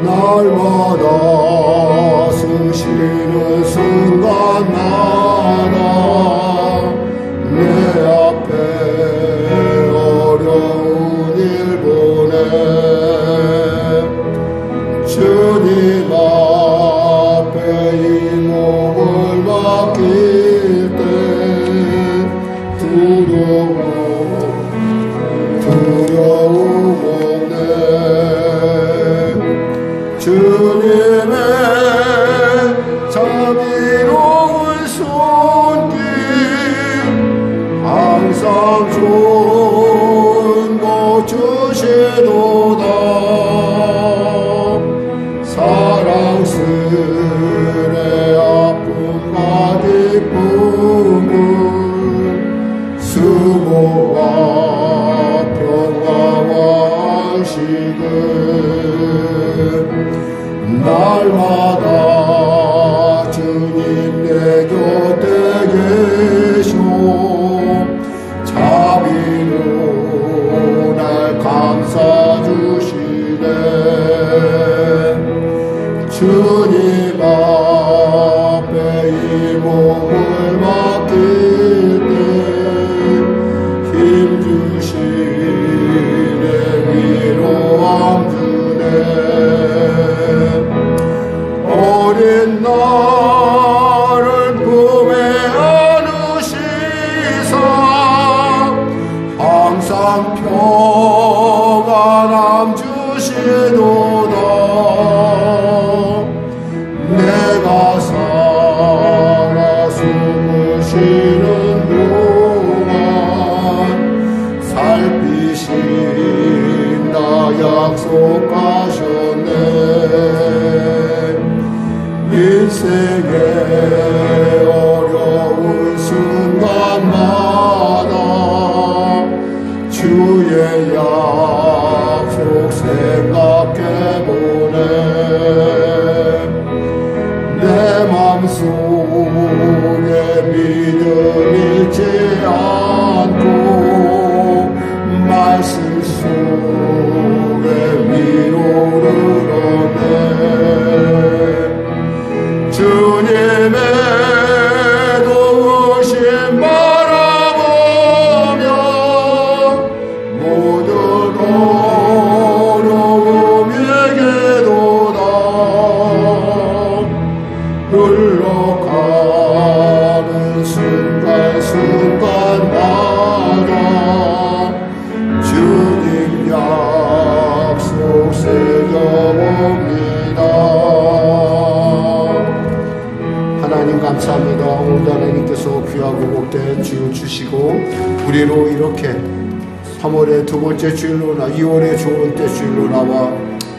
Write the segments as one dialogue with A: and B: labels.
A: 날마다 쓰시는 순간마다 내 앞에 어려운 일 보내 주님 앞에 이 몸을 맡길 때 두려움 없네. 주님의 자비로운 손길 항상 좋은 것 주시도다. 사랑스레 아픔과 기쁨을 수고와 평화와 안식을 날마다 주님 내 곁에 계셔 자비로 날 감싸주시네. 주님 앞에 이 몸을 맡길 때 힘주시네 위로함 주네. 어린 나를 품에 안으시사 항상 평안함 주시도다. 내가 살아 숨을 쉬는 동안 살피신다 약속하셨네. 인생의 어려운 순간마다 주의 약속 생각해보네. 내 맘속에 믿음 잃지 않고 말씀 속에 위로를 얻네. 주님의 도우심 바라보며 모든 어려움 얘기도다. 흘러가는 순간순간마다 주님 약속 새겨봅니다. 하나님 감사합니다. 오늘도 하나님께서 귀하고 복된 주일 주시고 우리로 이렇게 3월의 두 번째 주일로나 2월의 좋은 때 주일로 나와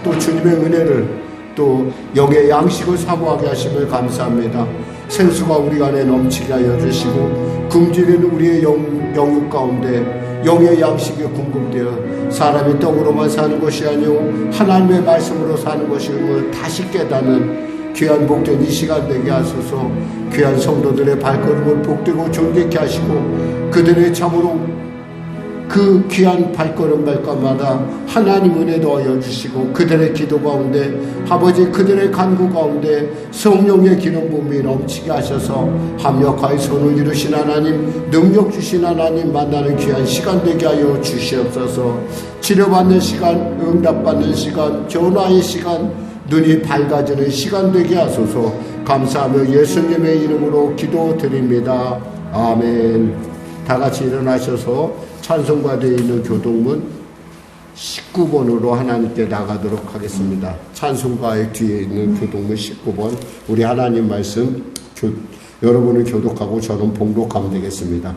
A: 또 주님의 은혜를 또 영의 양식을 사모하게 하심을 감사합니다. 생수가 우리 안에 넘치게 하여 주시고 굶주린 우리의 영육 가운데 영의 양식이 공급되어 사람이 떡으로만 사는 것이 아니오 하나님의 말씀으로 사는 것임을 다시 깨닫는 귀한 복된 이 시간 되게 하소서. 귀한 성도들의 발걸음을 복되고 존귀케 하시고 그들의 참으로 그 귀한 발걸음 발걸음마다 하나님 은혜 더하여 주시고 그들의 기도 가운데 아버지 그들의 간구 가운데 성령의 기름 부음이 넘치게 하셔서 합력하여 손을 이루신 하나님 능력 주신 하나님 만나는 귀한 시간 되게 하여 주시옵소서. 치료받는 시간 응답받는 시간 전화의 시간 눈이 밝아지는 시간 되게 하소서. 감사하며 예수님의 이름으로 기도드립니다. 아멘. 다같이 일어나셔서 찬송가 되어 있는 교동문 19번으로 하나님께 나가도록 하겠습니다. 찬송가의 뒤에 있는 교동문 19번 우리 하나님 말씀 여러분을 교독하고 저는 봉독하면 되겠습니다.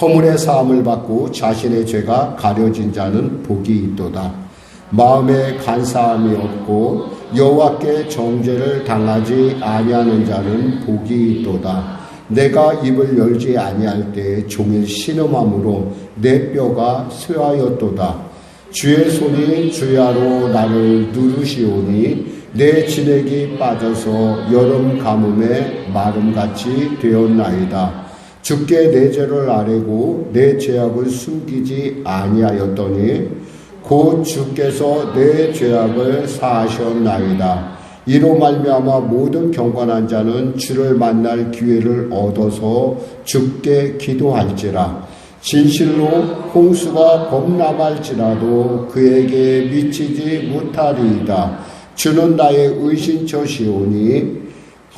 A: 허물의 사함을 받고 자신의 죄가 가려진 자는 복이 있도다. 마음에 간사함이 없고 여호와께 정죄를 당하지 아니하는 자는 복이 있도다. 내가 입을 열지 아니할 때 종일 신음함으로 내 뼈가 쇠하였도다. 주의 손이 주야로 나를 누르시오니 내 진액이 빠져서 여름 가뭄에 마름같이 되었나이다. 주께 내 죄를 아뢰고 내 죄악을 숨기지 아니하였더니 곧 주께서 내 죄악을 사하셨나이다. 이로 말미암아 모든 경건한 자는 주를 만날 기회를 얻어서 주께 기도할지라. 진실로 홍수가 범람할지라도 그에게 미치지 못하리이다. 주는 나의 의신처시오니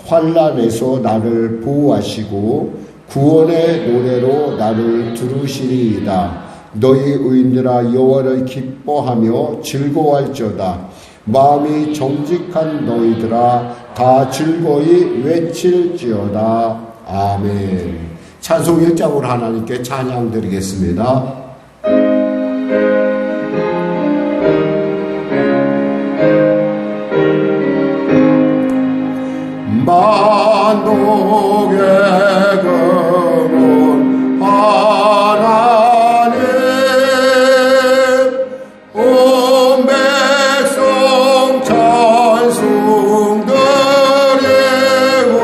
A: 환난에서 나를 보호하시고 구원의 노래로 나를 두르시리이다. 너희 의인들아 여호와를 기뻐하며 즐거워할지어다. 마음이 정직한 너희들아 다 즐거이 외칠지어다. 아멘. 찬송 1장으로 하나님께 찬양 드리겠습니다. 만독의 근원 하나님 온 백성 찬송 드리고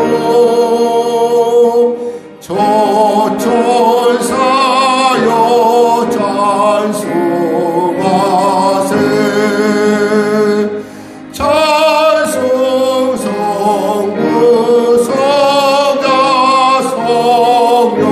A: 저천사여 찬송하세. 찬송 성부 성자 성령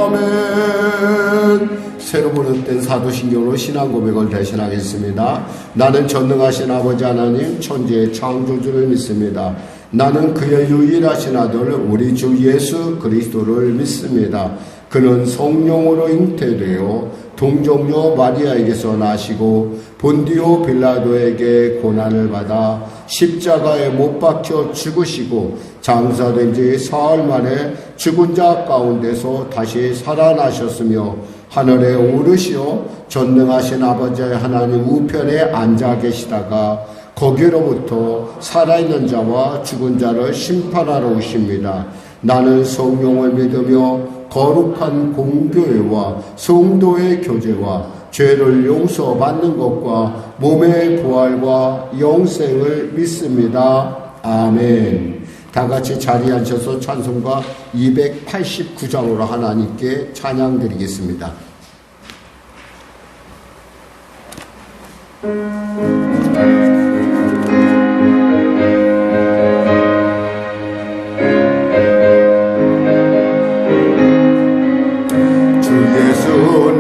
A: 아멘. 새로 번역된 사도신경으로 신앙 고백을 대신하겠습니다. 나는 전능하신 아버지 하나님 천지의 창조주를 믿습니다. 나는 그의 유일하신 아들 우리 주 예수 그리스도를 믿습니다. 그는 성령으로 잉태되어 동정녀 마리아에게서 나시고 본디오 빌라도에게 고난을 받아 십자가에 못 박혀 죽으시고 장사된 지 사흘 만에 죽은 자 가운데서 다시 살아나셨으며 하늘에 오르시어 전능하신 아버지 하나님 우편에 앉아 계시다가 거기로부터 살아있는 자와 죽은 자를 심판하러 오십니다. 나는 성령을 믿으며 거룩한 공교회와 성도의 교제와 죄를 용서받는 것과 몸의 부활과 영생을 믿습니다. 아멘. 다 같이 자리에 앉아서 찬송가 289장으로 하나님께 찬양 드리겠습니다.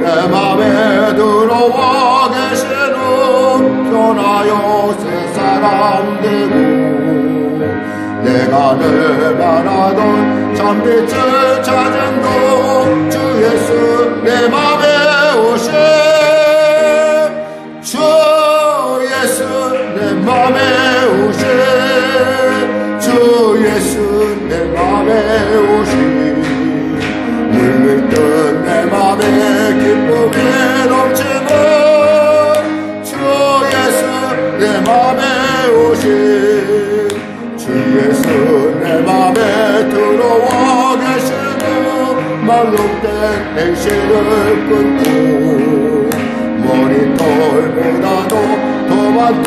B: 내 맘에 들어와 계시는 변하여 새 사람 되고 내가 늘 바라던 참빛을 찾은 것 주 예수 내 맘에 오신 주 예수 내 맘에 오신 주 예수 내 맘에 오신 물밀듯 내 맘에 기쁨이 넘치는 주 예수 내 맘에 오신 주 예수 내 맘에 들어와 계시고 망록된 행실을 끊고 머리털보다도 더 많던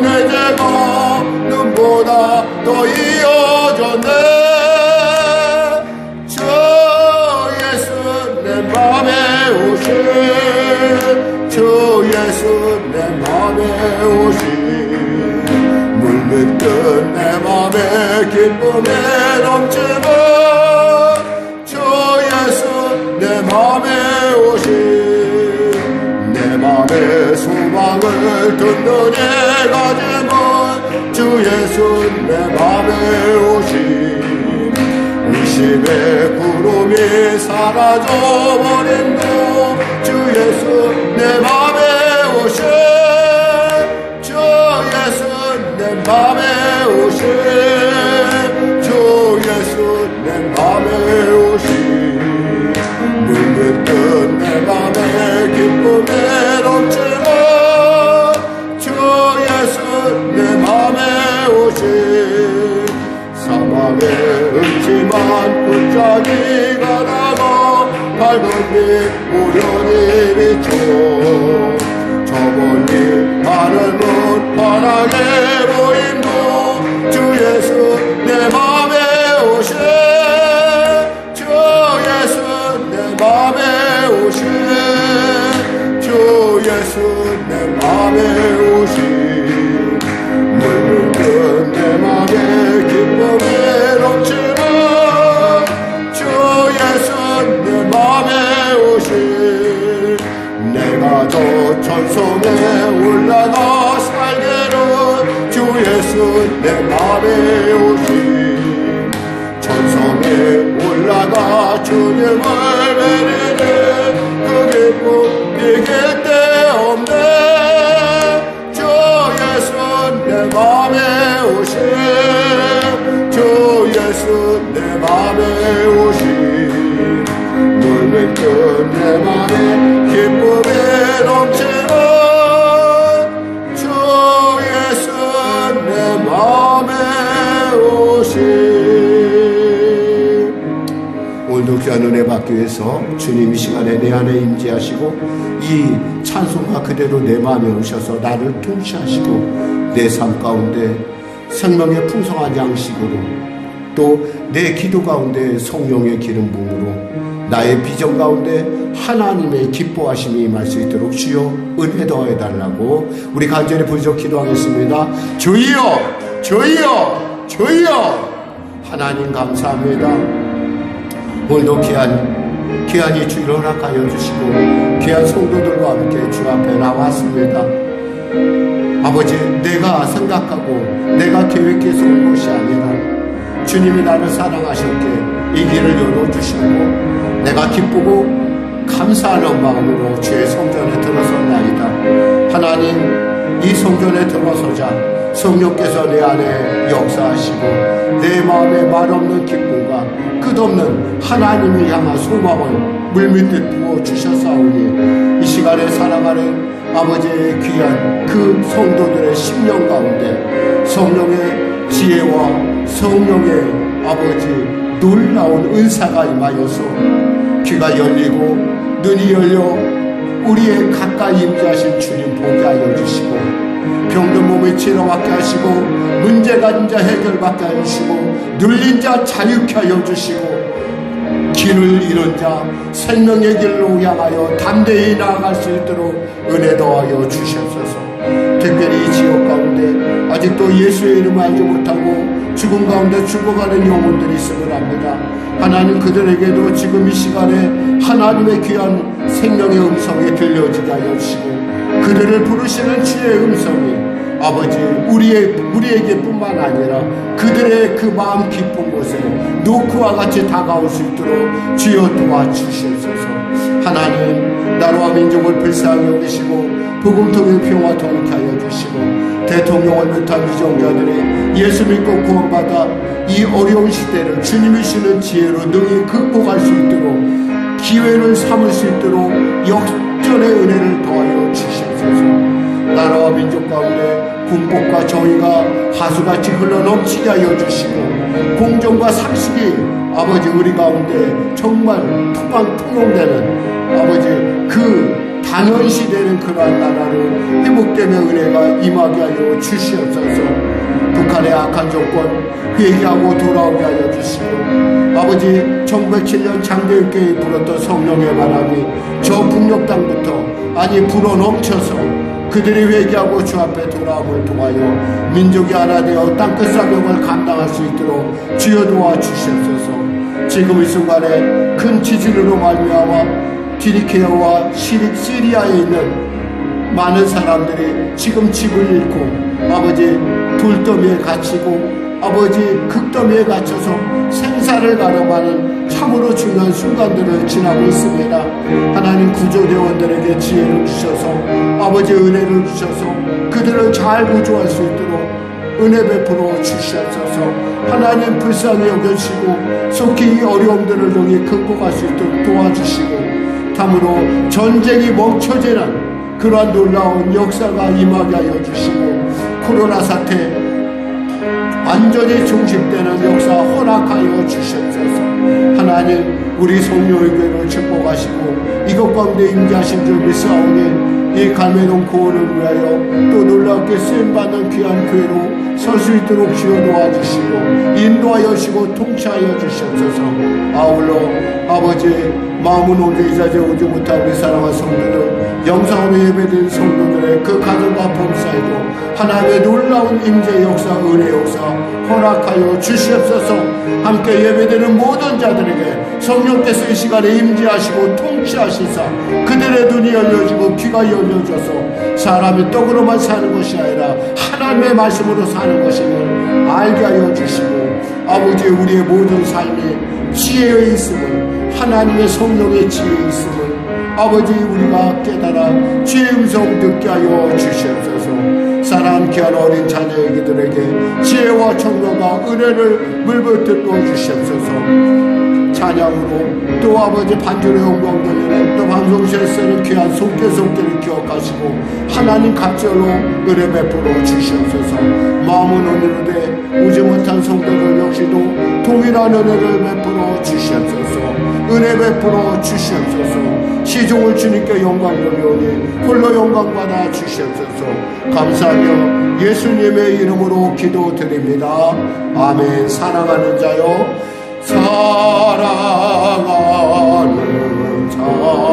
B: 내 죄가 눈보다 더 이어졌네. 맘에 오신 주 예수 내 맘에 오신 물밀듯 내 맘에 기쁨에 넘치는 주 예수 내 맘에 오신 내 맘에 소망을 든든히 가지고 주 예수 내 맘에 오신 의심의 구름이 사라져버린 도 주 예수 내 맘에 오신 주 예수 내 맘에 오신 주 예수 내 맘에 오신 물밀듯 내 맘에 기쁨에 넘치는 주 예수 내 맘에 오신 사막에 없지만 끝자리가 나가 밝은 빛 우연히 비춰 저 멀리 하늘은 환하게 보인도 주 예수 내 맘에 오신 주 예수 예수 내 맘에 오신 물든 내 맘에 기쁨이 넘치는 주 예수 내 맘에 오신 내가 저 천성에 올라가 살기를 주 예수 내 맘에 오신 천성에 올라가 주님을 뵈는 그 기쁨 이길 데 없네 주 예수 내 맘에 오신 주 예수 내 맘에 오신 물밀 끝내 맘에 기쁨이 넘치는 주 예수 내 맘에 오신 오늘도 귀한 은혜 받기 위해서 주님 이 시간에 내 안에 임재하시고 이 찬송가 그대로 내 마음에 오셔서 나를 통치하시고 내 삶 가운데 생명의 풍성한 양식으로 또 내 기도 가운데 성령의 기름 부음으로 나의 비전 가운데 하나님의 기뻐하심이 임할 수 있도록 주여 은혜 더해달라고 우리 간절히 부르짖어 기도하겠습니다. 주여 주여 주여 하나님 감사합니다. 오늘도 귀한 이 주일 허락하여 주시고 귀한 성도들과 함께 주 앞에 나왔습니다. 아버지 내가 생각하고 내가 계획해서 온 것이 아니라 주님이 나를 사랑하셨기에 이 길을 열어주시고 내가 기쁘고 감사하는 마음으로 주의 성전에 들어섰나이다. 하나님 이 성전에 들어서자 성령께서 내 안에 역사하시고 내 마음에 말없는 기쁨과 끝없는 하나님을 향한 소망을 물밀듯 부어주셨사오니 이 시간에 사랑하는 아버지의 귀한 그 성도들의 심령 가운데 성령의 지혜와 성령의 아버지 놀라운 은사가 임하여서 귀가 열리고 눈이 열려 우리의 가까이 임재하신 주님 보게 하여 주시고 병든 몸을 치료받게 하시고 문제가 있는 자 해결받게 하여 주시고 눌린 자 자유케 하여 주시고 길을 잃은 자 생명의 길로 향하여 담대히 나아갈 수 있도록 은혜 더하여 주시옵소서. 특별히 이 지역 가운데 아직도 예수의 이름을 알지 못하고 죽음 가운데 죽어가는 영혼들이 있음을 압니다. 하나님 그들에게도 지금 이 시간에 하나님의 귀한 생명의 음성이 들려지게 하여 주시고 그들을 부르시는 주의 음성이 아버지 우리에게 뿐만 아니라 그들의 그 마음 깊은 곳에 노크와 같이 다가올 수 있도록 주여 도와주시옵소서. 하나님 나라와 민족을 불쌍히 여기시고 복음통일 평화 통일케 하여 주시고 대통령을 비롯한 위정자들이 예수 믿고 구원받아 이 어려운 시대를 주님이 주시는 지혜로 능히 극복할 수 있도록 기회를 삼을 수 있도록 역전의 은혜를 더하여 주시옵소서. 나라와 민족 가운데 군복과 정의가 하수같이 흘러넘치게 하여 주시고 공정과 상식이 아버지 우리 가운데 정말 통용되는 아버지 그 당연시되는 그러한 나라로 회복되며 은혜가 임하게 하여 주시옵소서. 북한의 악한 정권 회개하고 돌아오게 하여 주시고 아버지 1907년 장대육교에 불었던 성령의 바람이 저 북녘 땅부터 불어넘쳐서 그들이 회개하고 주 앞에 돌아옴을 통하여 민족이 하나 되어 땅끝 사명을 감당할 수 있도록 주여 도와주시옵소서. 지금 이 순간에 큰 지진으로 말미암아 티리케아와 시리아에 있는 많은 사람들이 지금 집을 잃고 아버지 돌더미에 갇히고 아버지 극더미에 갇혀서 생사를 가름하는 참으로 중요한 순간들을 지나고 있습니다. 하나님 구조대원들에게 지혜를 주셔서 아버지 은혜를 주셔서 그들을 잘 구조할 수 있도록 은혜 베풀어 주시옵소서. 하나님 불쌍히 여겨주시고 속히 이 어려움들을 능히 극복할 수 있도록 도와주시고 참으로 전쟁이 멈춰지는 그러한 놀라운 역사가 임하게 하여 주시고 코로나 사태 완전히 종식되는 역사 허락하여 주시옵소서. 하나님 우리 성령의교회를 축복하시고 이것 가운데 임재하신 줄 믿사오니 이 갈매동 구원을 위하여 또 놀랍게 쓰임받는 귀한 교회로 설 수 있도록 주여 도와주시고 인도하여 주시고 통치하여 주시옵소서. 아울러 아버지 마음은 오늘 이 자리에 오지 못한 우리 사랑하는 성도들
A: 영상으로 예배드린 성도들의 그 가정과 범사에도 하나님의 놀라운 임재 역사, 은혜 역사 허락하여 주시옵소서. 함께 예배드리는 모든 자들에게 성령께서 이 시간에 임재하시고 통치하시사 그들의 눈이 열려지고 귀가 열려져서 사람이 떡으로만 사는 것이 아니라 하나님의 말씀으로 사는 것임을 알게 하여 주시고, 아버지 우리의 모든 삶이 지혜에 있음을, 하나님의 성령의 지혜에 있음을 아버지 우리가 깨달아 주의 음성 듣게 하여 주시옵소서. 사랑하는 귀한 어린 자녀에게들에게 지혜와 청명과 은혜를 물붓들어 주시옵소서. 찬양으로 또 아버지 반주의 영광 돌리는 또 방송실에 쓰는 귀한 속죄를 기억하시고 하나님 갑절로 은혜 베풀어 주시옵소서. 마음은 오늘에 오지 못한 성도들 역시도 동일한 은혜를 베풀어 주시옵소서. 은혜 베풀어 주시옵소서. 시종을 주님께 영광 돌리오니 홀로 영광 받아 주시옵소서. 감사하며 예수님의 이름으로 기도드립니다. 아멘. 사랑하는 자요, 사랑하는 자요,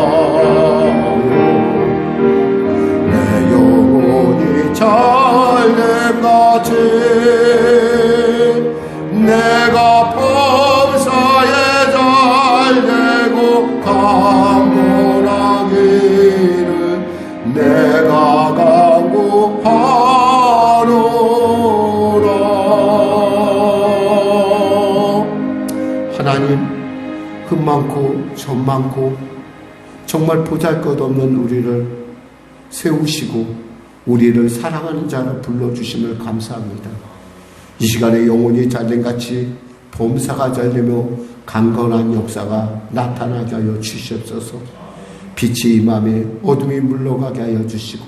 A: 내 영혼이 잘됨같이 내가 범사에 잘되고 강건하기를 내가 간구하노라. 하나님, 흠 많고 점 많고 정말 보잘것없는 우리를 세우시고 우리를 사랑하는 자로 불러주심을 감사합니다. 이 시간에 영혼이 잘됨같이 범사가 잘되며 강건한 역사가 나타나게 하여 주시옵소서. 빛이 임함에 어둠이 물러가게 하여 주시고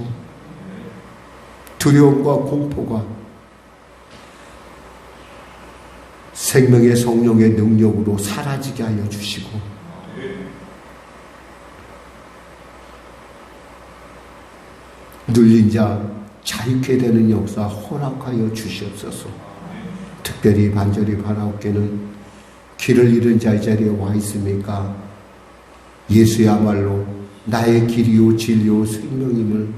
A: 두려움과 공포가 생명의 성령의 능력으로 사라지게 하여 주시고 눌린 자 자유케 되는 역사 허락하여 주시옵소서. 특별히 반절이 바라옵게는 길을 잃은 자의 자리에 와 있습니까? 예수야말로 나의 길이요 진리요 생명임을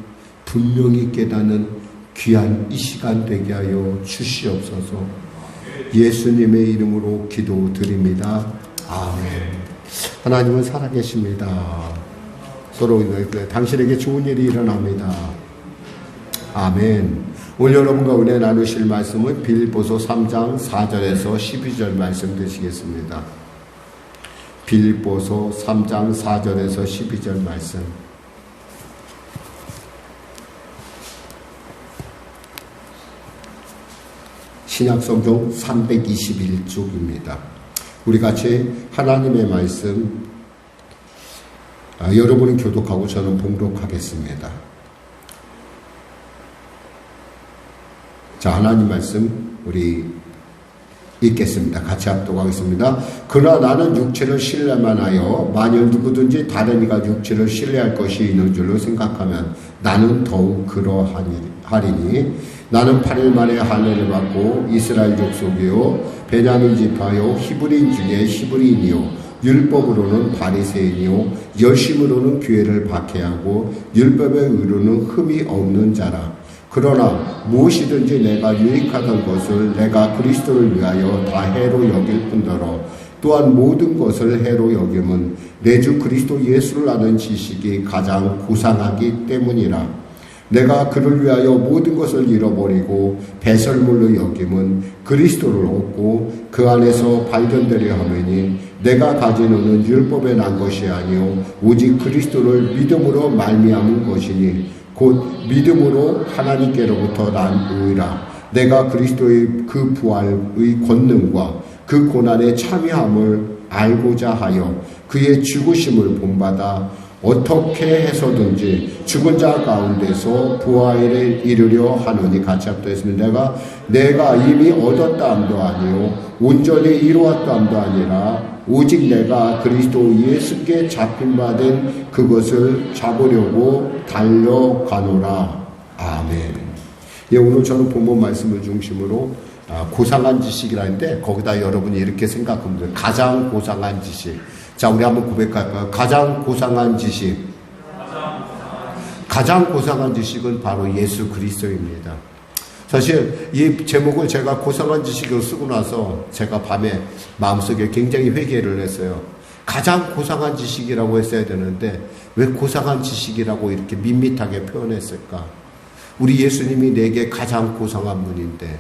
A: 분명히 깨닫는 귀한 이 시간 되게 하여 주시옵소서. 예수님의 이름으로 기도드립니다. 아멘. 하나님은 살아계십니다. 서로 당신에게 좋은 일이 일어납니다. 아멘. 오늘 여러분과 은혜 나누실 말씀은 빌립보서 3장 4절에서 12절 말씀 되시겠습니다. 빌립보서 3장 4절에서 12절 말씀. 신약성경 321쪽입니다. 우리 같이 하나님의 말씀 여러분은 교독하고 저는 봉독하겠습니다. 자, 하나님 말씀 우리 읽겠습니다. 같이 합독하겠습니다. 그러나 나는 육체를 신뢰만 하여 만일 누구든지 다른 이가 육체를 신뢰할 것이 있는 줄로 생각하면 나는 더욱 그러하리니 나는 8일 만에 할례를 받고 이스라엘 족속이요 베냐민 지파요 히브리인 중에 히브리인이요 율법으로는 바리새인이요 열심으로는 교회를 박해하고 율법의 의로는 흠이 없는 자라. 그러나 무엇이든지 내가 유익하던 것을 내가 그리스도를 위하여 다 해로 여길 뿐더러 또한 모든 것을 해로 여김은 내 주 그리스도 예수를 아는 지식이 가장 고상하기 때문이라. 내가 그를 위하여 모든 것을 잃어버리고 배설물로 여김은 그리스도를 얻고 그 안에서 발견되려 하매니 내가 가지노는 율법에 난 것이 아니요 오직 그리스도를 믿음으로 말미암은 것이니 곧 믿음으로 하나님께로부터 난 의라. 내가 그리스도의 그 부활의 권능과 그 고난에 참여함을 알고자 하여 그의 죽으심을 본받아 어떻게 해서든지 죽은 자 가운데서 부활에 이르려 하노니. 같이 합독했습니다. 내가 이미 얻었다 함도 아니요 온전히 이루었다 함도 아니라 오직 내가 그리스도 예수께 잡힌 바 된 그것을 잡으려고 달려가노라. 아멘. 예, 오늘 저는 본문 말씀을 중심으로 고상한 지식이라는데 거기다 여러분이 이렇게 생각하면 돼요. 가장 고상한 지식. 자, 우리 한번 고백할까요? 가장 고상한 지식.
B: 가장 고상한 지식은 바로 예수 그리스도입니다. 사실 이 제목을 제가 고상한 지식으로 쓰고 나서 제가 밤에 마음속에 굉장히 회개를 했어요. 가장 고상한 지식이라고 했어야 되는데 왜 고상한 지식이라고 이렇게 밋밋하게 표현했을까? 우리 예수님이 내게 가장 고상한 분인데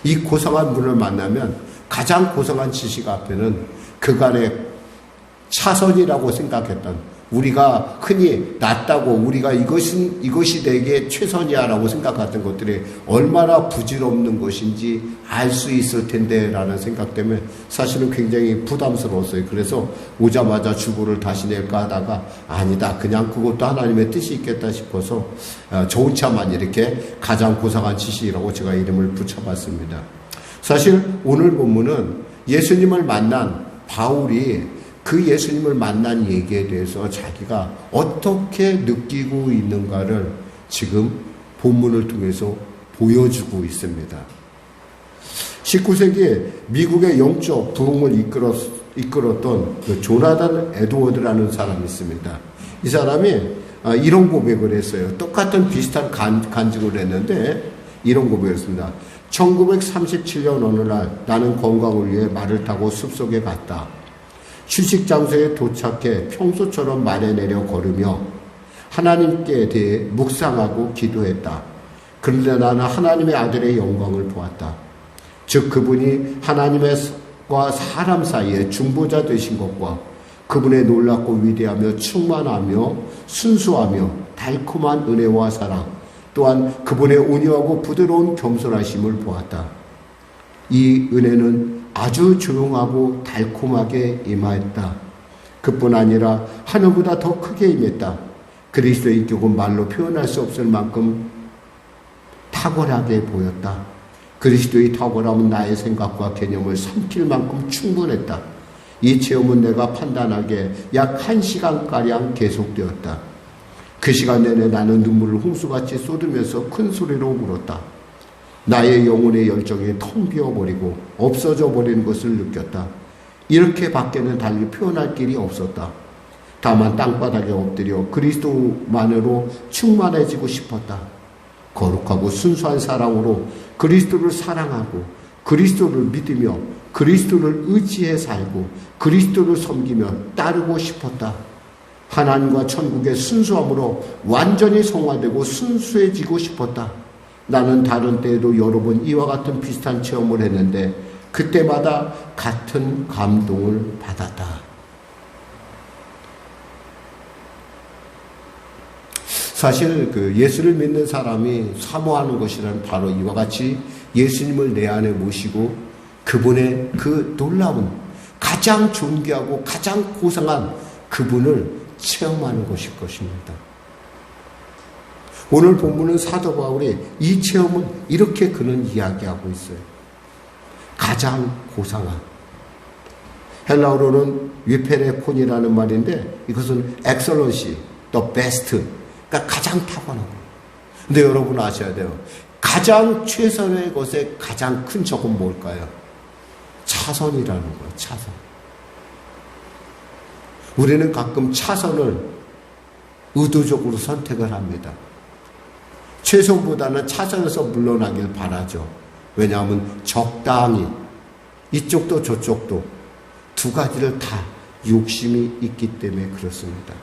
B: 이 고상한 분을 만나면 가장 고상한 지식 앞에는 그간의 차선이라고 생각했던, 우리가 흔히 낫다고 우리가 이것이 내게 최선이야라고 생각했던 것들이 얼마나 부질없는 것인지 알 수 있을 텐데 라는 생각 때문에 사실은 굉장히 부담스러웠어요. 그래서 오자마자 주보를 다시 낼까 하다가 아니다, 그냥 그것도 하나님의 뜻이 있겠다 싶어서 좋은 차만 이렇게 가장 고상한 지식이라고 제가 이름을 붙여봤습니다. 사실 오늘 본문은 예수님을 만난 바울이 그 예수님을 만난 얘기에 대해서 자기가 어떻게 느끼고 있는가를 지금 본문을 통해서 보여주고 있습니다. 19세기에 미국의 영적 부흥을 이끌었던 그 조나단 에드워드라는 사람이 있습니다. 이 사람이 이런 고백을 했어요. 똑같은 비슷한 간증을 했는데 이런 고백을 했습니다. 1937년 어느 날 나는 건강을 위해 말을 타고 숲속에 갔다. 휴식 장소에 도착해 평소처럼 말에 내려 걸으며 하나님께 대해 묵상하고 기도했다. 그런데 나는 하나님의 아들의 영광을 보았다. 즉 그분이 하나님과 사람 사이에 중보자 되신 것과 그분의 놀랍고 위대하며 충만하며 순수하며 달콤한 은혜와 사랑, 또한 그분의 온유하고 부드러운 겸손하심을 보았다. 이 은혜는 아주 조용하고 달콤하게 임하였다. 그뿐 아니라 하늘보다 더 크게 임했다. 그리스도의 인격은 말로 표현할 수 없을 만큼 탁월하게 보였다. 그리스도의 탁월함은 나의 생각과 개념을 삼킬 만큼 충분했다. 이 체험은 내가 판단하기에 약 1시간가량 계속되었다. 그 시간 내내 나는 눈물을 홍수같이 쏟으면서 큰 소리로 울었다. 나의 영혼의 열정이 텅 비어버리고 없어져 버리는 것을 느꼈다. 이렇게 밖에는 달리 표현할 길이 없었다. 다만 땅바닥에 엎드려 그리스도만으로 충만해지고 싶었다. 거룩하고 순수한 사랑으로 그리스도를 사랑하고 그리스도를 믿으며 그리스도를 의지해 살고 그리스도를 섬기며 따르고 싶었다. 하나님과 천국의 순수함으로 완전히 성화되고 순수해지고 싶었다. 나는 다른 때에도 여러 번 이와 같은 비슷한 체험을 했는데 그때마다 같은 감동을 받았다. 사실 그 예수를 믿는 사람이 사모하는 것이란 바로 이와 같이 예수님을 내 안에 모시고 그분의 그 놀라운 가장 존귀하고 가장 고상한 그분을 체험하는 것일 것입니다. 오늘 본문은 사도 바울이 이 체험은 이렇게 그는 이야기하고 있어요. 가장 고상한. 헬라어로는 위페레콘이라는 말인데 이것은 엑설런시, the best, 그러니까 가장 탁월한 거. 근데 여러분 아셔야 돼요. 가장 최선의 것의 가장 큰 적은 뭘까요? 차선이라는 거예요. 차선. 우리는 가끔 차선을 의도적으로 선택을 합니다. 최선보다는 차선에서 물러나길 바라죠. 왜냐하면 적당히 이쪽도 저쪽도 두 가지를 다 욕심이 있기 때문에 그렇습니다.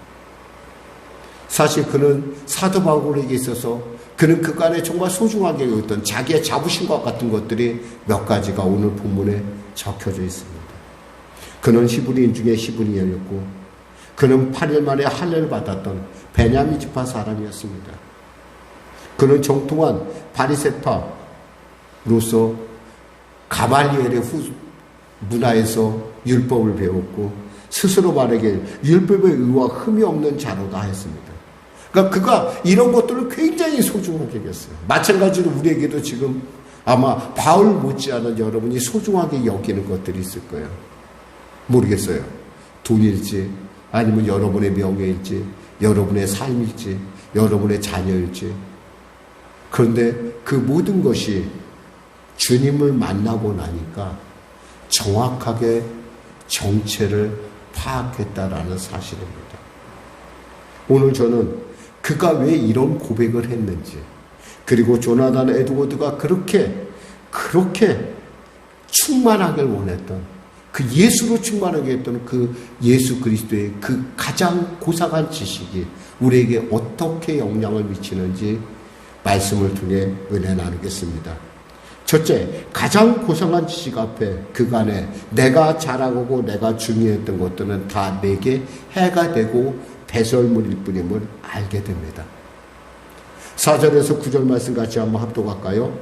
B: 사실 그는 사도 바울에게 있어서 그는 그간에 정말 소중하게 여겼던 자기의 자부심과 같은 것들이 몇 가지가 오늘 본문에 적혀져 있습니다. 그는 히브리인 중에 히브리인이었고 그는 8일 만에 할례를 받았던 베냐민 지파 사람이었습니다. 그는 정통한 바리새파로서 가말리엘의 문화에서 율법을 배웠고 스스로 말하기에 율법의 의와 흠이 없는 자로다 했습니다. 그러니까 그가 이런 것들을 굉장히 소중하게 여겼어요. 마찬가지로 우리에게도 지금 아마 바울 못지않은 여러분이 소중하게 여기는 것들이 있을 거예요. 모르겠어요. 돈일지 아니면 여러분의 명예일지 여러분의 삶일지 여러분의 자녀일지. 그런데 그 모든 것이 주님을 만나고 나니까 정확하게 정체를 파악했다라는 사실입니다. 오늘 저는 그가 왜 이런 고백을 했는지, 그리고 조나단 에드워드가 그렇게 충만하길 원했던, 그 예수로 충만하게 했던 그 예수 그리스도의 그 가장 고상한 지식이 우리에게 어떻게 영향을 미치는지 말씀을 통해 은혜 나누겠습니다. 첫째, 가장 고상한 지식 앞에 그간에 내가 자랑하고 내가 중요했던 것들은 다 내게 해가 되고 배설물일 뿐임을 알게 됩니다. 4절에서 9절 말씀 같이 한번 합독할까요?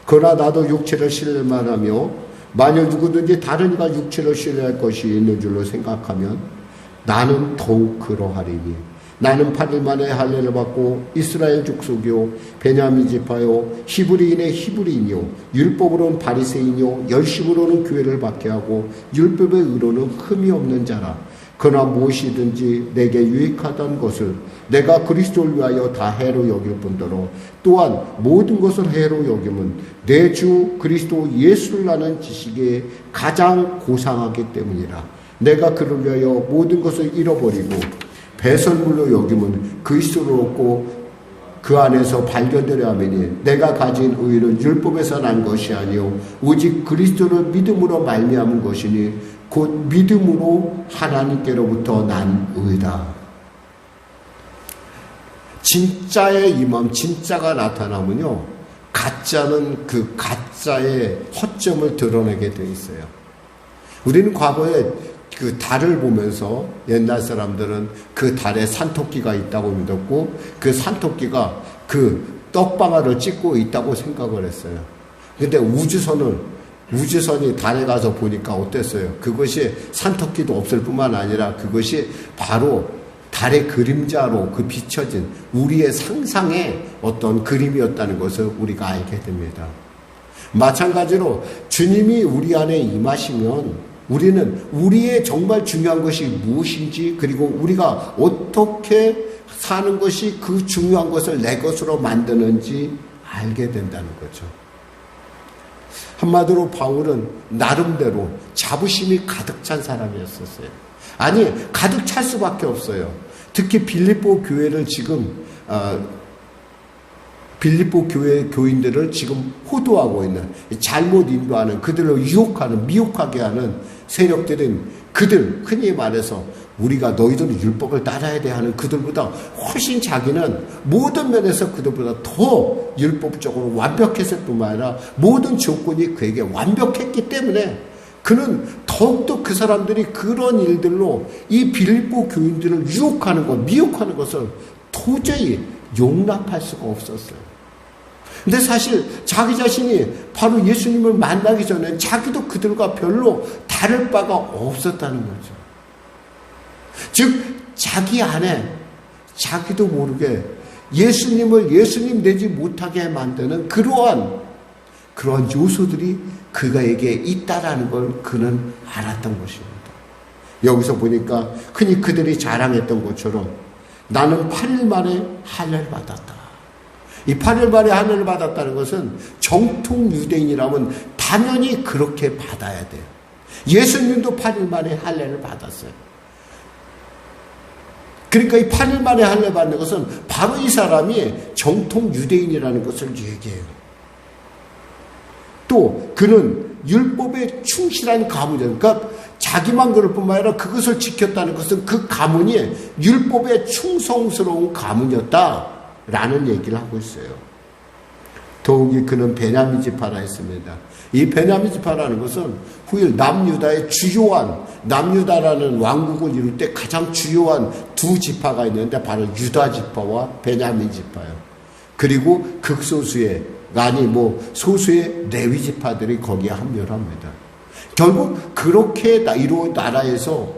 B: 그러나 나도 육체를 신뢰만 하며 만일 누구든지 다른 이가 육체를 신뢰할 것이 있는 줄로 생각하면 나는 더욱 그러하리니 나는 8일 만에 할례를 받고 이스라엘 족속이요 베냐민 지파요 히브리인의 히브리인이요 율법으로는 바리새인이요 열심으로는 교회를 받게 하고 율법의 의로는 흠이 없는 자라. 그러나 무엇이든지 내게 유익하던 것을 내가 그리스도를 위하여 다 해로 여길 뿐더러 또한 모든 것을 해로 여김은 내 주 그리스도 예수를 아는 지식에 가장 고상하기 때문이라. 내가 그를 위하여 모든 것을 잃어버리고 배설물로 여김은 그리스도를 얻고 그 안에서 발견되려 하매니 내가 가진 의는 율법에서 난 것이 아니요 오직 그리스도를 믿음으로 말미암은 것이니 곧 믿음으로 하나님께로부터 난 의다. 진짜의 임함, 진짜가 나타나면요, 가짜는 그 가짜의 허점을 드러내게 돼 있어요. 우리는 과거에 그 달을 보면서 옛날 사람들은 그 달에 산토끼가 있다고 믿었고 그 산토끼가 그 떡방아를 찍고 있다고 생각을 했어요. 근데 우주선이 달에 가서 보니까 어땠어요? 그것이 산토끼도 없을 뿐만 아니라 그것이 바로 달의 그림자로 그 비춰진 우리의 상상의 어떤 그림이었다는 것을 우리가 알게 됩니다. 마찬가지로 주님이 우리 안에 임하시면 우리는 우리의 정말 중요한 것이 무엇인지, 그리고 우리가 어떻게 사는 것이 그 중요한 것을 내 것으로 만드는지 알게 된다는 거죠. 한마디로 바울은 나름대로 자부심이 가득 찬 사람이었었어요. 아니, 가득 찰 수밖에 없어요. 특히 빌립보 교회를 지금 빌립보 교회 교인들을 지금 호도하고 있는, 잘못 인도하는, 그들을 유혹하는, 미혹하게 하는 세력들은 그들, 흔히 말해서 우리가 너희들은 율법을 따라야 돼 하는 그들보다 훨씬 자기는 모든 면에서 그들보다 더 율법적으로 완벽했을 뿐만 아니라 모든 조건이 그에게 완벽했기 때문에 그는 더욱더 그 사람들이 그런 일들로 이 빌립보 교인들을 유혹하는 것, 미혹하는 것을 도저히 용납할 수가 없었어요. 근데 사실 자기 자신이 바로 예수님을 만나기 전에 자기도 그들과 별로 다를 바가 없었다는 거죠. 즉 자기 안에 자기도 모르게 예수님을 예수님 되지 못하게 만드는 그러한 요소들이 그에게 있다라는 걸 그는 알았던 것입니다. 여기서 보니까 흔히 그들이 자랑했던 것처럼 나는 8일 만에 할례를 받았다. 이 8일 만에 할례를 받았다는 것은 정통 유대인이라면 당연히 그렇게 받아야 돼요. 예수님도 8일 만에 할례를 받았어요. 그러니까 이 8일 만에 할례 받는 것은 바로 이 사람이 정통 유대인이라는 것을 얘기해요. 또 그는 율법에 충실한 가문이에요. 그러니까 자기만 그럴 뿐만 아니라 그것을 지켰다는 것은 그 가문이 율법에 충성스러운 가문이었다라는 얘기를 하고 있어요. 더욱이 그는 베냐민 지파라 했습니다. 이 베냐민 지파라는 것은 후일 남유다의 주요한, 남유다라는 왕국을 이룰 때 가장 주요한 두 지파가 있는데 바로 유다 지파와 베냐민 지파예요. 그리고 극소수의, 소수의 레위 지파들이 거기에 합류를 합니다. 결국 그렇게 이런 나라에서,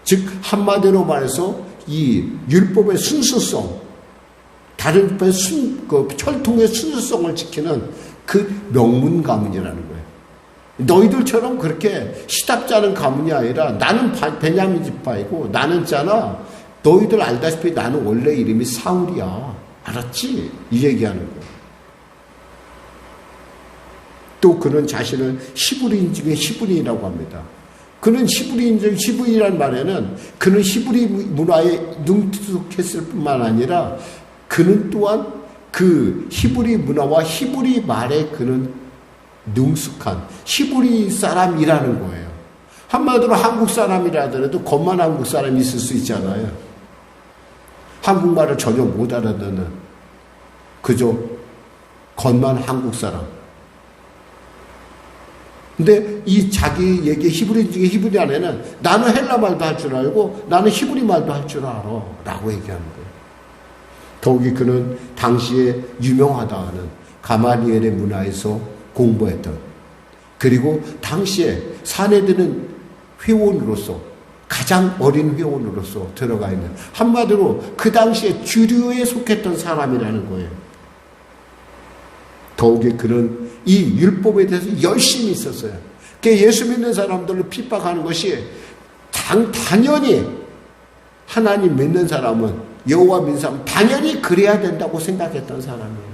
B: 즉 한마디로 말해서 이 율법의 순수성, 다른 율법의 혈통의 순수성을 지키는 그 명문 가문이라는 거예요. 너희들처럼 그렇게 시답지 않은 가문이 아니라 나는 베냐민 지파이고 나는 있잖아. 너희들 알다시피 나는 원래 이름이 사울이야. 알았지? 이 얘기하는 거예요. 또 그는 자신을 히브리인 중에 히브리인이라고 합니다. 그는 히브리란 말에는 그는 히브리 문화에 능숙했을 뿐만 아니라 그는 또한 그 히브리 문화와 히브리 말에 그는 능숙한 히브리 사람이라는 거예요. 한마디로 한국 사람이라 하더라도 겉만 한국 사람이 있을 수 있잖아요. 한국말을 전혀 못 알아듣는 그저 겉만 한국 사람. 근데 이 자기 얘기 히브리 중에 히브리 안에는 나는 헬라 말도 할 줄 알고 나는 히브리 말도 할 줄 알아 라고 얘기하는 거예요. 더욱이 그는 당시에 유명하다는 가마니엘의 문화에서 공부했던, 그리고 당시에 사내들은 회원으로서 가장 어린 회원으로서 들어가 있는, 한마디로 그 당시에 주류에 속했던 사람이라는 거예요. 더욱이 그는 이 율법에 대해서 열심히 있었어요. 예수 믿는 사람들을 핍박하는 것이 당연히 하나님 믿는 사람은, 여호와 믿는 사람은 당연히 그래야 된다고 생각했던 사람이에요.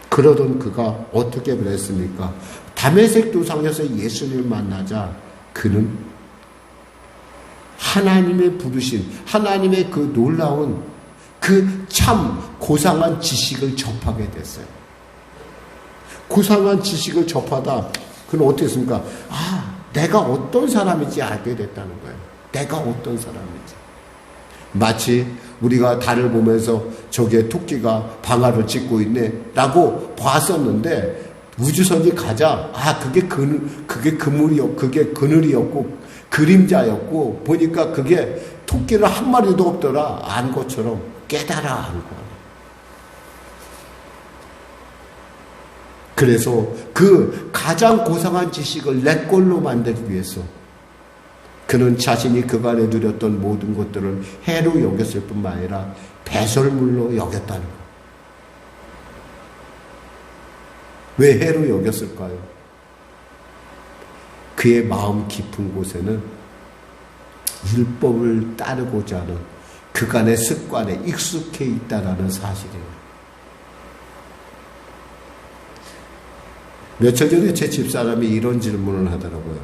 B: 그러던 그가 어떻게 그랬습니까? 다메섹 도상에서 예수님을 만나자 그는 하나님의 부르신, 하나님의 그 놀라운 그 참 고상한 지식을 접하게 됐어요. 고상한 지식을 접하다 그는 어떻게 했습니까? 내가 어떤 사람인지 알게 됐다는 거예요. 내가 어떤 사람인지. 마치 우리가 달을 보면서 저기에 토끼가 방아를 찢고 있네 라고 봤었는데, 우주선이 가자 그게 그물이었고 그게 그늘이었고 그림자였고 보니까 그게 토끼는 한 마리도 없더라 안 것처럼 깨달아 안 거야. 그래서 그 가장 고상한 지식을 내 걸로 만들기 위해서 그는 자신이 그간에 누렸던 모든 것들을 해로 여겼을 뿐만 아니라 배설물로 여겼다는 거예요. 왜 해로 여겼을까요? 그의 마음 깊은 곳에는 율법을 따르고자 하는 그간의 습관에 익숙해 있다라는 사실이에요. 며칠 전에 제 집사람이 이런 질문을 하더라고요.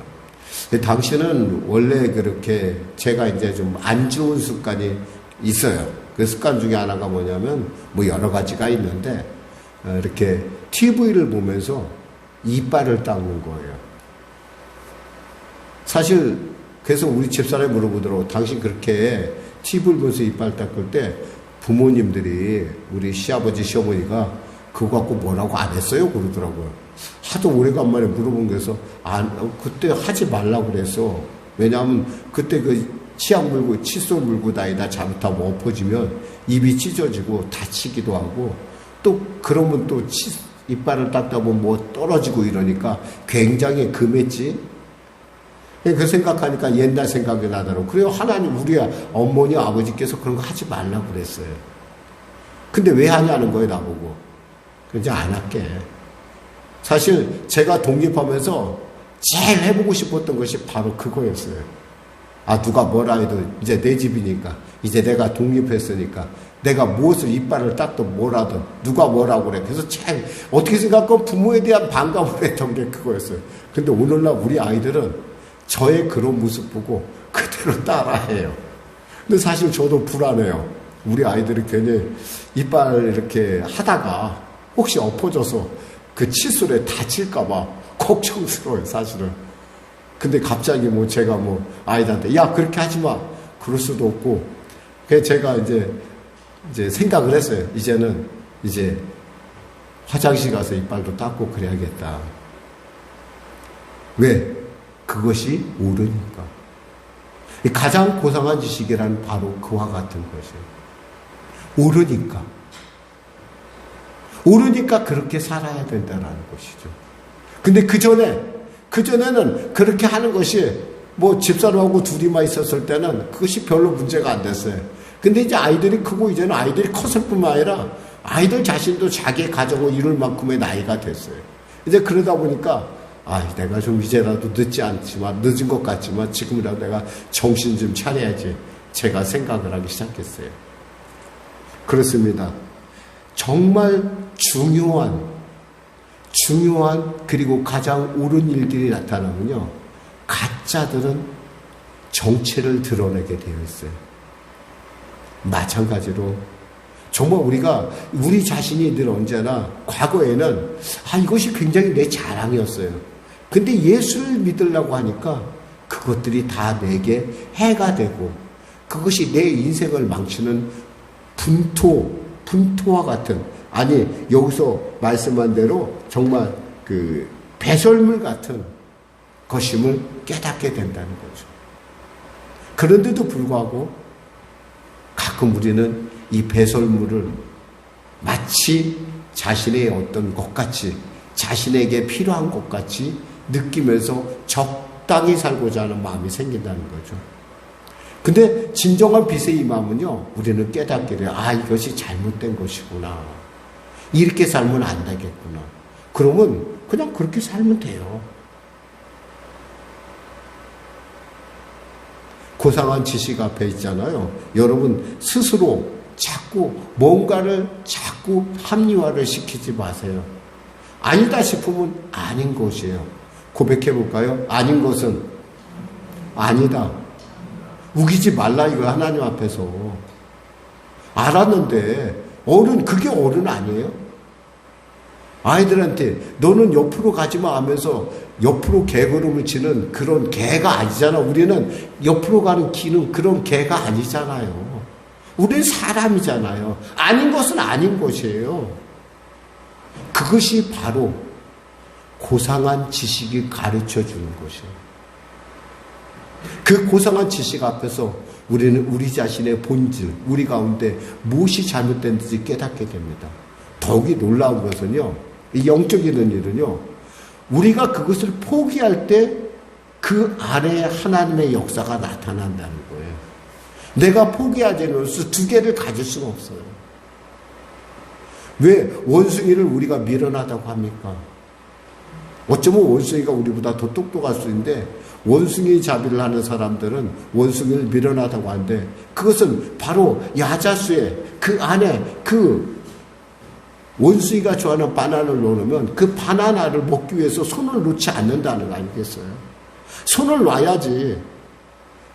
B: 당신은 원래 그렇게, 제가 이제 좀 안 좋은 습관이 있어요. 그 습관 중에 하나가 뭐냐면, 여러 가지가 있는데, 이렇게 TV를 보면서 이빨을 닦는 거예요. 사실, 그래서 우리 집사람이 물어보더라고. 당신 그렇게 TV를 보면서 이빨 닦을 때 부모님들이, 우리 시아버지, 시어머니가 그거 갖고 뭐라고 안 했어요? 그러더라고요. 하도 오래간만에 물어본 거에서, 그때 하지 말라고 그랬어. 왜냐하면 그때 그 치약 물고, 칫솔 물고 다니다 잘못하면 엎어지면 입이 찢어지고 다치기도 하고, 또 그러면 또 이빨을 닦다 보면 뭐 떨어지고 이러니까 굉장히 금했지. 그 생각하니까 옛날 생각이 나더라고. 그래요. 하나님, 우리 어머니, 아버지께서 그런 거 하지 말라고 그랬어요. 근데 왜 하냐는 거예요, 나보고. 이제 안 할게. 사실 제가 독립하면서 제일 해보고 싶었던 것이 바로 그거였어요. 누가 뭐라 해도 이제 내 집이니까, 이제 내가 독립했으니까 내가 무엇을 이빨을 닦든 뭐라든 누가 뭐라고 그래. 그래서 제일 어떻게 생각하면 부모에 대한 반감을 했던 게 그거였어요. 근데 오늘날 우리 아이들은 저의 그런 모습 보고 그대로 따라해요. 근데 사실 저도 불안해요. 우리 아이들이 괜히 이빨 이렇게 하다가 혹시 엎어져서 그 칫솔에 다칠까봐 걱정스러워요, 사실은. 근데 갑자기 제가 아이들한테, 야, 그렇게 하지 마. 그럴 수도 없고. 그래서 제가 이제 생각을 했어요. 이제는 화장실 가서 이빨도 닦고 그래야겠다. 왜? 그것이 옳으니까. 가장 고상한 지식이란 바로 그와 같은 것이에요. 옳으니까. 옳으니까 그렇게 살아야 된다는 것이죠. 근데 그전에는 그렇게 하는 것이 집사람하고 둘이만 있었을 때는 그것이 별로 문제가 안 됐어요. 근데 이제 아이들이 크고 이제는 아이들이 컸을 뿐만 아니라 아이들 자신도 자기 가정을 이룰 만큼의 나이가 됐어요. 이제 그러다 보니까 내가 좀 이제라도 늦은 것 같지만 지금이라도 내가 정신 좀 차려야지 제가 생각을 하기 시작했어요. 그렇습니다. 정말 중요한 그리고 가장 옳은 일들이 나타나면요, 가짜들은 정체를 드러내게 되어 있어요. 마찬가지로 정말 우리 자신이 늘 언제나 과거에는 이것이 굉장히 내 자랑이었어요. 근데 예수를 믿으려고 하니까 그것들이 다 내게 해가 되고 그것이 내 인생을 망치는 분토와 같은, 아니 여기서 말씀한 대로 정말 그 배설물 같은 것임을 깨닫게 된다는 거죠. 그런데도 불구하고 가끔 우리는 이 배설물을 마치 자신의 어떤 것 같이, 자신에게 필요한 것 같이 느끼면서 적당히 살고자 하는 마음이 생긴다는 거죠. 근데 진정한 빛의 이 마음은요, 우리는 깨닫게 돼요. 이것이 잘못된 것이구나. 이렇게 살면 안 되겠구나. 그러면 그냥 그렇게 살면 돼요. 고상한 지식 앞에 있잖아요. 여러분 스스로 뭔가를 자꾸 합리화를 시키지 마세요. 아니다 싶으면 아닌 것이에요. 고백해 볼까요? 아닌 것은 아니다. 우기지 말라, 이거 하나님 앞에서. 알았는데 그게 어른 아니에요? 아이들한테 너는 옆으로 가지마 하면서 옆으로 개걸음을 치는 그런 개가 아니잖아. 우리는 옆으로 가는 기는 그런 개가 아니잖아요. 우리는 사람이잖아요. 아닌 것은 아닌 것이에요. 그것이 바로 고상한 지식이 가르쳐 주는 것이에요. 그 고상한 지식 앞에서 우리는 우리 자신의 본질, 우리 가운데 무엇이 잘못된지 깨닫게 됩니다. 더욱이 놀라운 것은요, 이 영적인 일은요, 우리가 그것을 포기할 때 그 안에 하나님의 역사가 나타난다는 거예요. 내가 포기하지 않으면서 두 개를 가질 수가 없어요. 왜 원숭이를 우리가 미련하다고 합니까? 어쩌면 원숭이가 우리보다 더 똑똑할 수 있는데 원숭이 잡이를 하는 사람들은 원숭이를 미련하다고 하는데, 그것은 바로 야자수에 그 안에 그 원숭이가 좋아하는 바나나를 넣으면 그 바나나를 먹기 위해서 손을 놓지 않는다는 거 아니겠어요? 손을 놔야지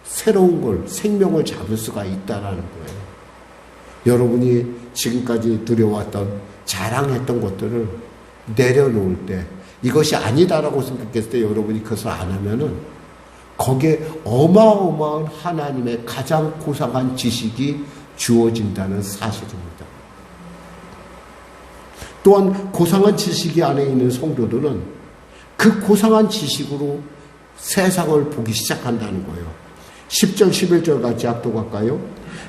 B: 새로운 걸, 생명을 잡을 수가 있다라는 거예요. 여러분이 지금까지 누려왔던, 자랑했던 것들을 내려놓을 때, 이것이 아니다라고 생각했을 때 여러분이 그것을 안 하면은 거기에 어마어마한 하나님의 가장 고상한 지식이 주어진다는 사실입니다. 또한 고상한 지식이 안에 있는 성도들은 그 고상한 지식으로 세상을 보기 시작한다는 거예요. 10절 11절 같이 합독할까요?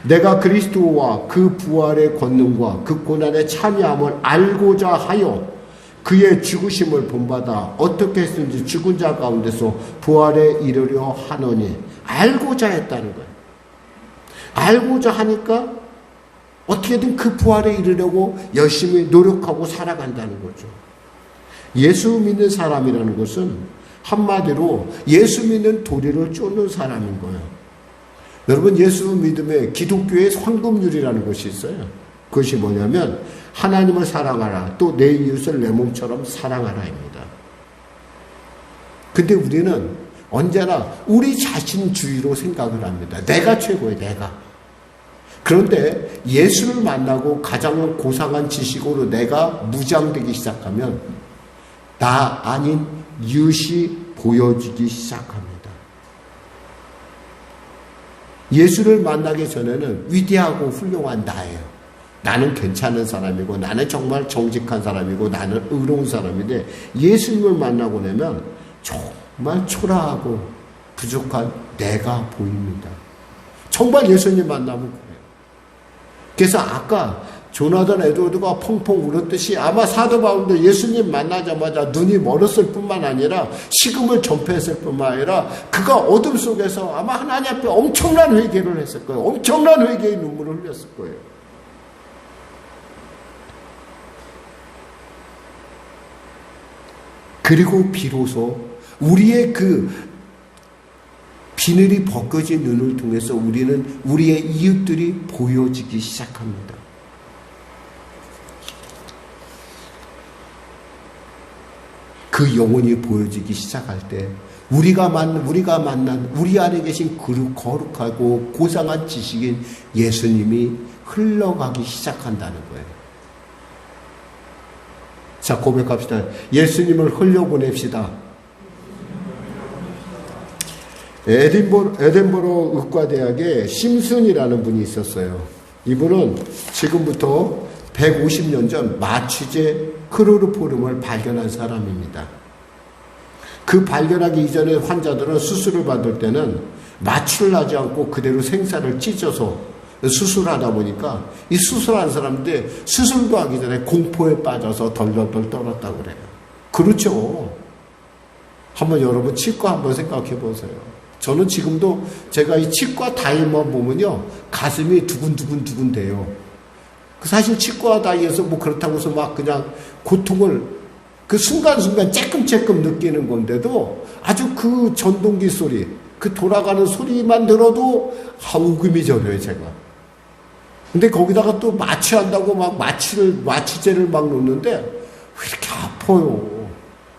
B: 내가 그리스도와 그 부활의 권능과 그 고난의 참여함을 알고자 하여 그의 죽으심을 본받아 어떻게 했든지 죽은 자 가운데서 부활에 이르려 하노니. 알고자 했다는 거예요. 알고자 하니까 어떻게든 그 부활에 이르려고 열심히 노력하고 살아간다는 거죠. 예수 믿는 사람이라는 것은 한마디로 예수 믿는 도리를 쫓는 사람인 거예요. 여러분, 예수 믿음에 기독교의 황금률이라는 것이 있어요. 그것이 뭐냐면 하나님을 사랑하라, 또 내 이웃을 내 몸처럼 사랑하라입니다. 근데 우리는 언제나 우리 자신 주의로 생각을 합니다. 내가 최고예요, 내가. 그런데 예수를 만나고 가장 고상한 지식으로 내가 무장되기 시작하면 나 아닌 이웃이 보여지기 시작합니다. 예수를 만나기 전에는 위대하고 훌륭한 나예요. 나는 괜찮은 사람이고, 나는 정말 정직한 사람이고, 나는 의로운 사람인데 예수님을 만나고 나면 정말 초라하고 부족한 내가 보입니다. 정말 예수님 만나면 그래요. 그래서 아까 조나단 에드워드가 펑펑 울었듯이 아마 사도 바울도 예수님 만나자마자 눈이 멀었을 뿐만 아니라 식음을 전폐했을 뿐만 아니라 그가 어둠 속에서 아마 하나님 앞에 엄청난 회개를 했을 거예요. 엄청난 회개의 눈물을 흘렸을 거예요. 그리고 비로소 우리의 그 비늘이 벗겨진 눈을 통해서 우리는 우리의 이웃들이 보여지기 시작합니다. 그 영혼이 보여지기 시작할 때 우리가 만난 우리 안에 계신 거룩하고 고상한 지식인 예수님이 흘러가기 시작한다는 거예요. 자, 고백합시다. 예수님을 흘려보냅시다. 에든버러 의과대학에 심슨이라는 분이 있었어요. 이분은 지금부터 150년 전 마취제 클로로포름을 발견한 사람입니다. 그 발견하기 이전에 환자들은 수술을 받을 때는 마취를 하지 않고 그대로 생사를 찢어서 수술하다 보니까 이 수술한 사람들 수술도 하기 전에 공포에 빠져서 덜덜덜 떨었다고 그래요. 그렇죠. 한번 여러분 치과 한번 생각해 보세요. 저는 지금도 제가 이 치과 다이만 보면요 가슴이 두근두근 돼요. 사실 치과 다이에서 뭐 그렇다고 해서 막 그냥 고통을 그 순간순간 쬐끔쬐끔 느끼는 건데도 아주 그 전동기 소리, 그 돌아가는 소리만 들어도 오금이 저려요, 제가. 근데 거기다가 또 마취한다고 막 마취제를 막 놓는데 왜 이렇게 아파요?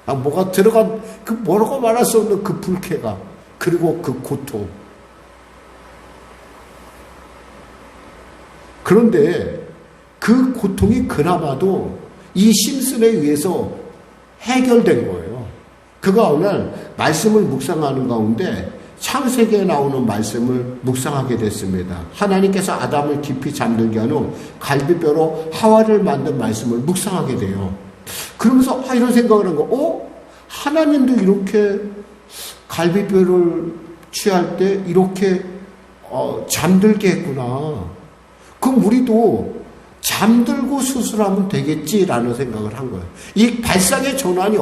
B: 뭐가 들어간, 그 뭐라고 말할 수 없는 그 불쾌감, 그리고 그 고통. 그런데 그 고통이 그나마도 이 심슨에 의해서 해결된 거예요. 그가 오늘 말씀을 묵상하는 가운데 창세기에 나오는 말씀을 묵상하게 됐습니다. 하나님께서 아담을 깊이 잠들게 한 후 갈비뼈로 하와를 만든 말씀을 묵상하게 돼요. 그러면서 이런 생각을 한 거, 하나님도 이렇게 갈비뼈를 취할 때 이렇게 잠들게 했구나. 그럼 우리도 잠들고 수술하면 되겠지라는 생각을 한 거예요. 이 발상의 전환이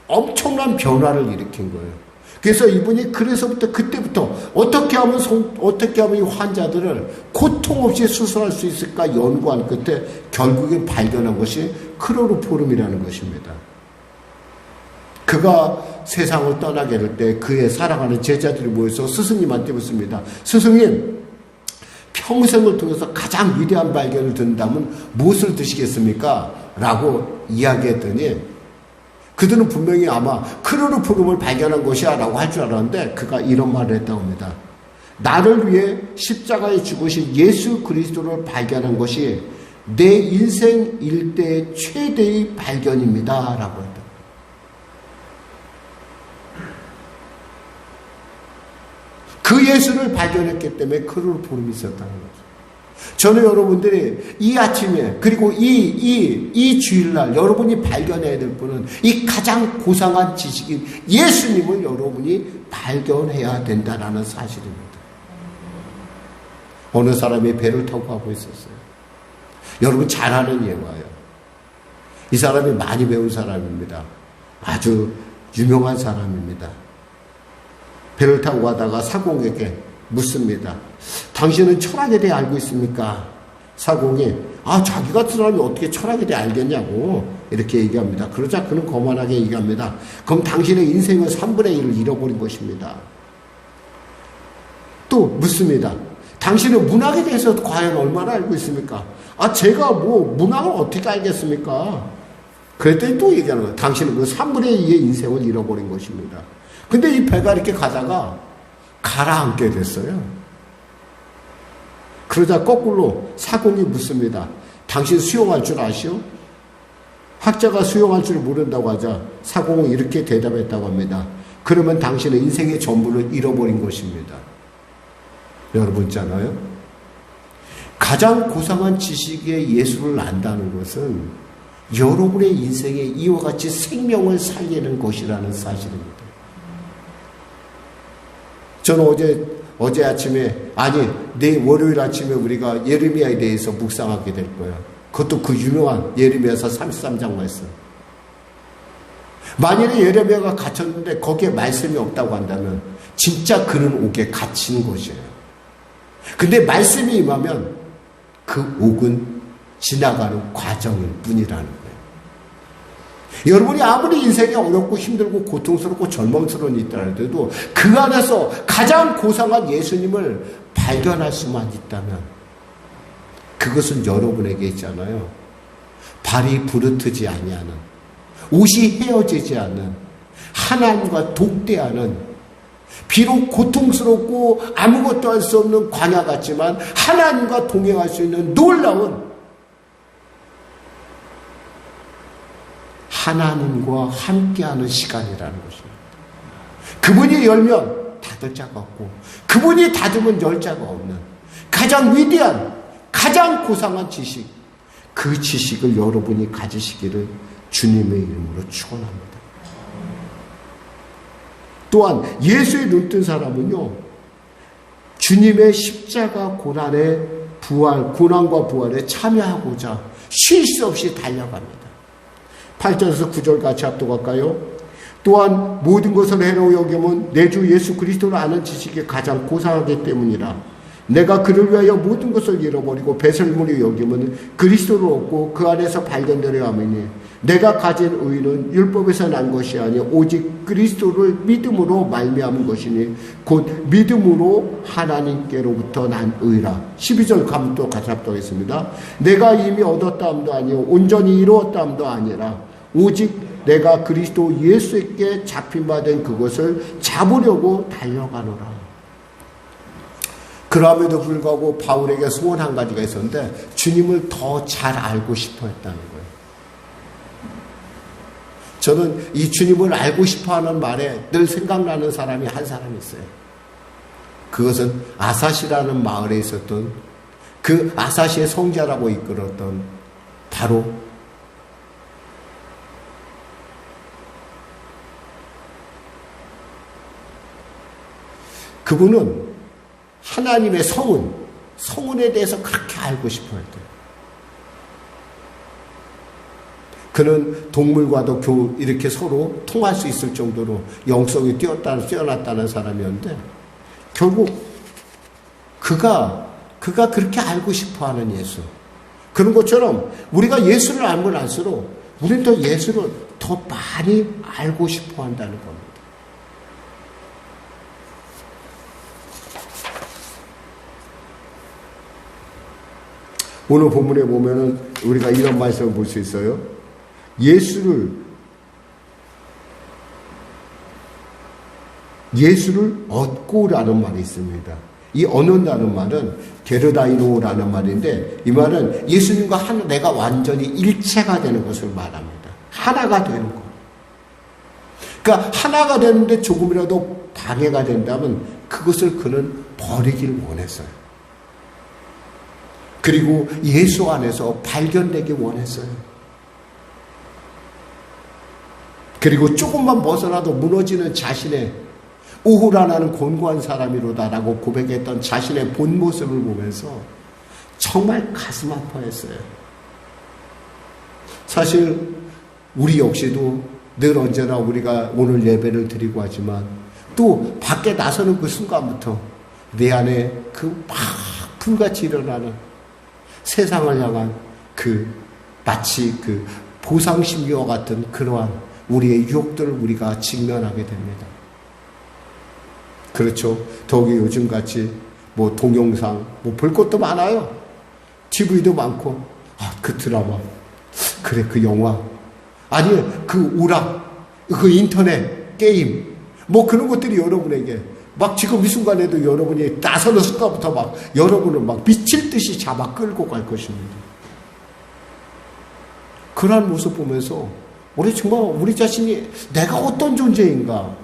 B: 엄청난 변화를 일으킨 거예요. 그래서 이분이 그때부터 어떻게 하면 이 환자들을 고통 없이 수술할 수 있을까 연구한 끝에 결국에 발견한 것이 클로로포름이라는 것입니다. 그가 세상을 떠나게 될 때 그의 사랑하는 제자들이 모여서 스승님한테 묻습니다. 스승님, 평생을 통해서 가장 위대한 발견을 듣는다면 무엇을 드시겠습니까? 라고 이야기했더니 그들은 분명히 아마 클로로포름을 발견한 것이야 라고 할 줄 알았는데 그가 이런 말을 했다고 합니다. 나를 위해 십자가에 죽으신 예수 그리스도를 발견한 것이 내 인생 일대의 최대의 발견입니다 라고 했다. 그 예수를 발견했기 때문에 클로로포름이 있었다는 거죠. 저는 여러분들이 이 아침에 그리고 이 주일날 여러분이 발견해야 될 분은 이 가장 고상한 지식인 예수님을 여러분이 발견해야 된다는 사실입니다. 어느 사람이 배를 타고 가고 있었어요. 여러분 잘 아는 예화예요. 이 사람이 많이 배운 사람입니다. 아주 유명한 사람입니다. 배를 타고 가다가 사공에게 묻습니다. 당신은 철학에 대해 알고 있습니까? 사공이 자기 같은 사람이 어떻게 철학에 대해 알겠냐고 이렇게 얘기합니다. 그러자 그는 거만하게 얘기합니다. 그럼 당신의 인생은 3분의 1을 잃어버린 것입니다. 또 묻습니다. 당신은 문학에 대해서 과연 얼마나 알고 있습니까? 제가 문학을 어떻게 알겠습니까? 그랬더니 또 얘기하는 거예요. 당신은 그 3분의 2의 인생을 잃어버린 것입니다. 근데 이 배가 이렇게 가다가 가라앉게 됐어요. 그러자 거꾸로 사공이 묻습니다. 당신 수영할 줄 아시오? 학자가 수영할 줄 모른다고 하자 사공은 이렇게 대답했다고 합니다. 그러면 당신은 인생의 전부를 잃어버린 것입니다. 여러분 있잖아요. 가장 고상한 지식의 예수를 안다는 것은 여러분의 인생에 이와 같이 생명을 살리는 것이라는 사실입니다. 저는 어제 아침에, 내일 월요일 아침에 우리가 예레미야에 대해서 묵상하게 될 거예요. 그것도 그 유명한 예레미야서 33장 말씀. 만일에 예레미야가 갇혔는데 거기에 말씀이 없다고 한다면 진짜 그는 옥에 갇힌 것이에요. 근데 말씀이 임하면 그 옥은 지나가는 과정일 뿐이라는 거예요. 여러분이 아무리 인생이 어렵고 힘들고 고통스럽고 절망스러운 일이 있더라도 그 안에서 가장 고상한 예수님을 발견할 수만 있다면 그것은 여러분에게 있잖아요. 발이 부르트지 아니하는 옷이 헤어지지 않는, 하나님과 독대하는, 비록 고통스럽고 아무것도 할 수 없는 광야 같지만 하나님과 동행할 수 있는 놀라운, 하나님과 함께하는 시간이라는 것입니다. 그분이 열면 닫을 자가 없고, 그분이 닫으면 열 자가 없는 가장 위대한, 가장 고상한 지식, 그 지식을 여러분이 가지시기를 주님의 이름으로 축원합니다. 또한 예수의 눈뜬 사람은요, 주님의 십자가 고난의 부활, 고난과 부활에 참여하고자 쉴 수 없이 달려갑니다. 8절에서 9절 같이 합독할까요? 또한 모든 것을 해로 여김은 내 주 예수 그리스도를 아는 지식이 가장 고상하기 때문이라. 내가 그를 위하여 모든 것을 잃어버리고 배설물이 여김은 그리스도를 얻고 그 안에서 발견되려 함이니 내가 가진 의는 율법에서 난 것이 아니 오직 그리스도를 믿음으로 말미암은 것이니 곧 믿음으로 하나님께로부터 난 의라. 12절 감도 같이 합독하겠습니다. 내가 이미 얻었다 함도 아니요 온전히 이루었다 함도 아니라 오직 내가 그리스도 예수께 잡힌 바 된 그것을 잡으려고 달려가노라. 그럼에도 불구하고 바울에게 소원 한 가지가 있었는데 주님을 더 잘 알고 싶어 했다는 거예요. 저는 이 주님을 알고 싶어 하는 말에 늘 생각나는 사람이 한 사람이 있어요. 그것은 아사시라는 마을에 있었던, 그 아사시의 성자라고 이끌었던 바로 그분은 하나님의 성운에 대해서 그렇게 알고 싶어 했대요. 그는 동물과도 이렇게 서로 통할 수 있을 정도로 영성이 뛰어났다는 사람이었는데, 결국 그가 그렇게 알고 싶어 하는 예수. 그런 것처럼 우리가 예수를 알면 알수록 우리는 더 예수를 더 많이 알고 싶어 한다는 겁니다. 오늘 본문에 보면은 우리가 이런 말씀을 볼 수 있어요. 예수를 얻고라는 말이 있습니다. 이 얻는다는 말은 게르다이노라는 말인데, 이 말은 예수님과 내가 완전히 일체가 되는 것을 말합니다. 하나가 되는 것. 그러니까 하나가 되는데 조금이라도 방해가 된다면 그것을 그는 버리길 원했어요. 그리고 예수 안에서 발견되기 원했어요. 그리고 조금만 벗어나도 무너지는 자신의 우후라 나는 곤고한 사람이로다라고 고백했던 자신의 본 모습을 보면서 정말 가슴 아파했어요. 사실 우리 역시도 늘 언제나 우리가 오늘 예배를 드리고 하지만 또 밖에 나서는 그 순간부터 내 안에 그 막 불같이 일어나는 세상을 향한 마치 보상심리와 같은 그러한 우리의 유혹들을 우리가 직면하게 됩니다. 그렇죠. 더욱이 요즘같이 동영상 볼 것도 많아요. TV도 많고, 그 드라마, 그래 그 영화, 아니 그 오락, 그 인터넷 게임, 그런 것들이 여러분에게 막 지금 이 순간에도 여러분이 나서는 순간부터 막 여러분을 막 미칠 듯이 잡아 끌고 갈 것입니다. 그러한 모습 보면서 우리 자신이 내가 어떤 존재인가,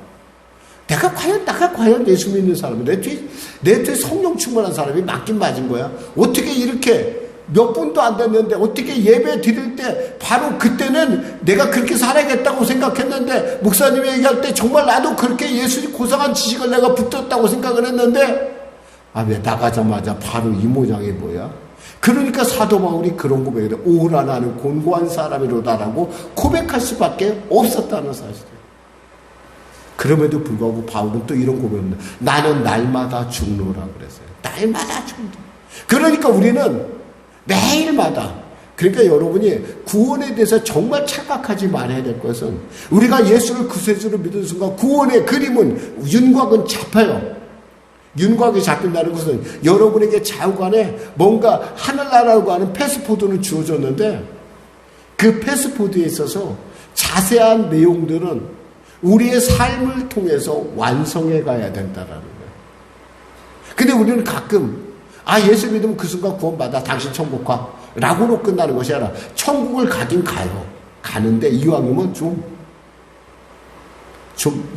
B: 내가 과연 예수 믿는 사람이, 내 뒤에 성령 충만한 사람이 맞긴 맞은 거야. 어떻게 이렇게 몇 분도 안 됐는데 어떻게 예배 드릴 때 바로 그때는 내가 그렇게 살아야겠다고 생각했는데, 목사님이 얘기할 때 정말 나도 그렇게 예수님 고상한 지식을 내가 붙었다고 생각을 했는데, 왜 나가자마자 바로 이 모양이 뭐야? 그러니까 사도 바울이 그런 고백을 해요. 오라 나는 곤고한 사람이로다라고 고백할 수밖에 없었다는 사실이에요. 그럼에도 불구하고 바울은 또 이런 고백을 합니다. 나는 날마다 죽노라 그랬어요. 날마다 죽노. 그러니까 우리는 매일마다, 그러니까 여러분이 구원에 대해서 정말 착각하지 말아야 될 것은, 우리가 예수를 구세주로 믿는 순간 구원의 그림은, 윤곽은 잡혀요. 윤곽이 잡힌다는 것은 여러분에게 좌우간에 뭔가 하늘나라라고 하는 패스포드는 주어졌는데, 그 패스포드에 있어서 자세한 내용들은 우리의 삶을 통해서 완성해 가야 된다라는 거예요. 근데 우리는 가끔 예수 믿으면 그 순간 구원받아 당신 천국 가 라고로 끝나는 것이 아니라 천국을 가긴 가요. 가는데 이왕이면 좀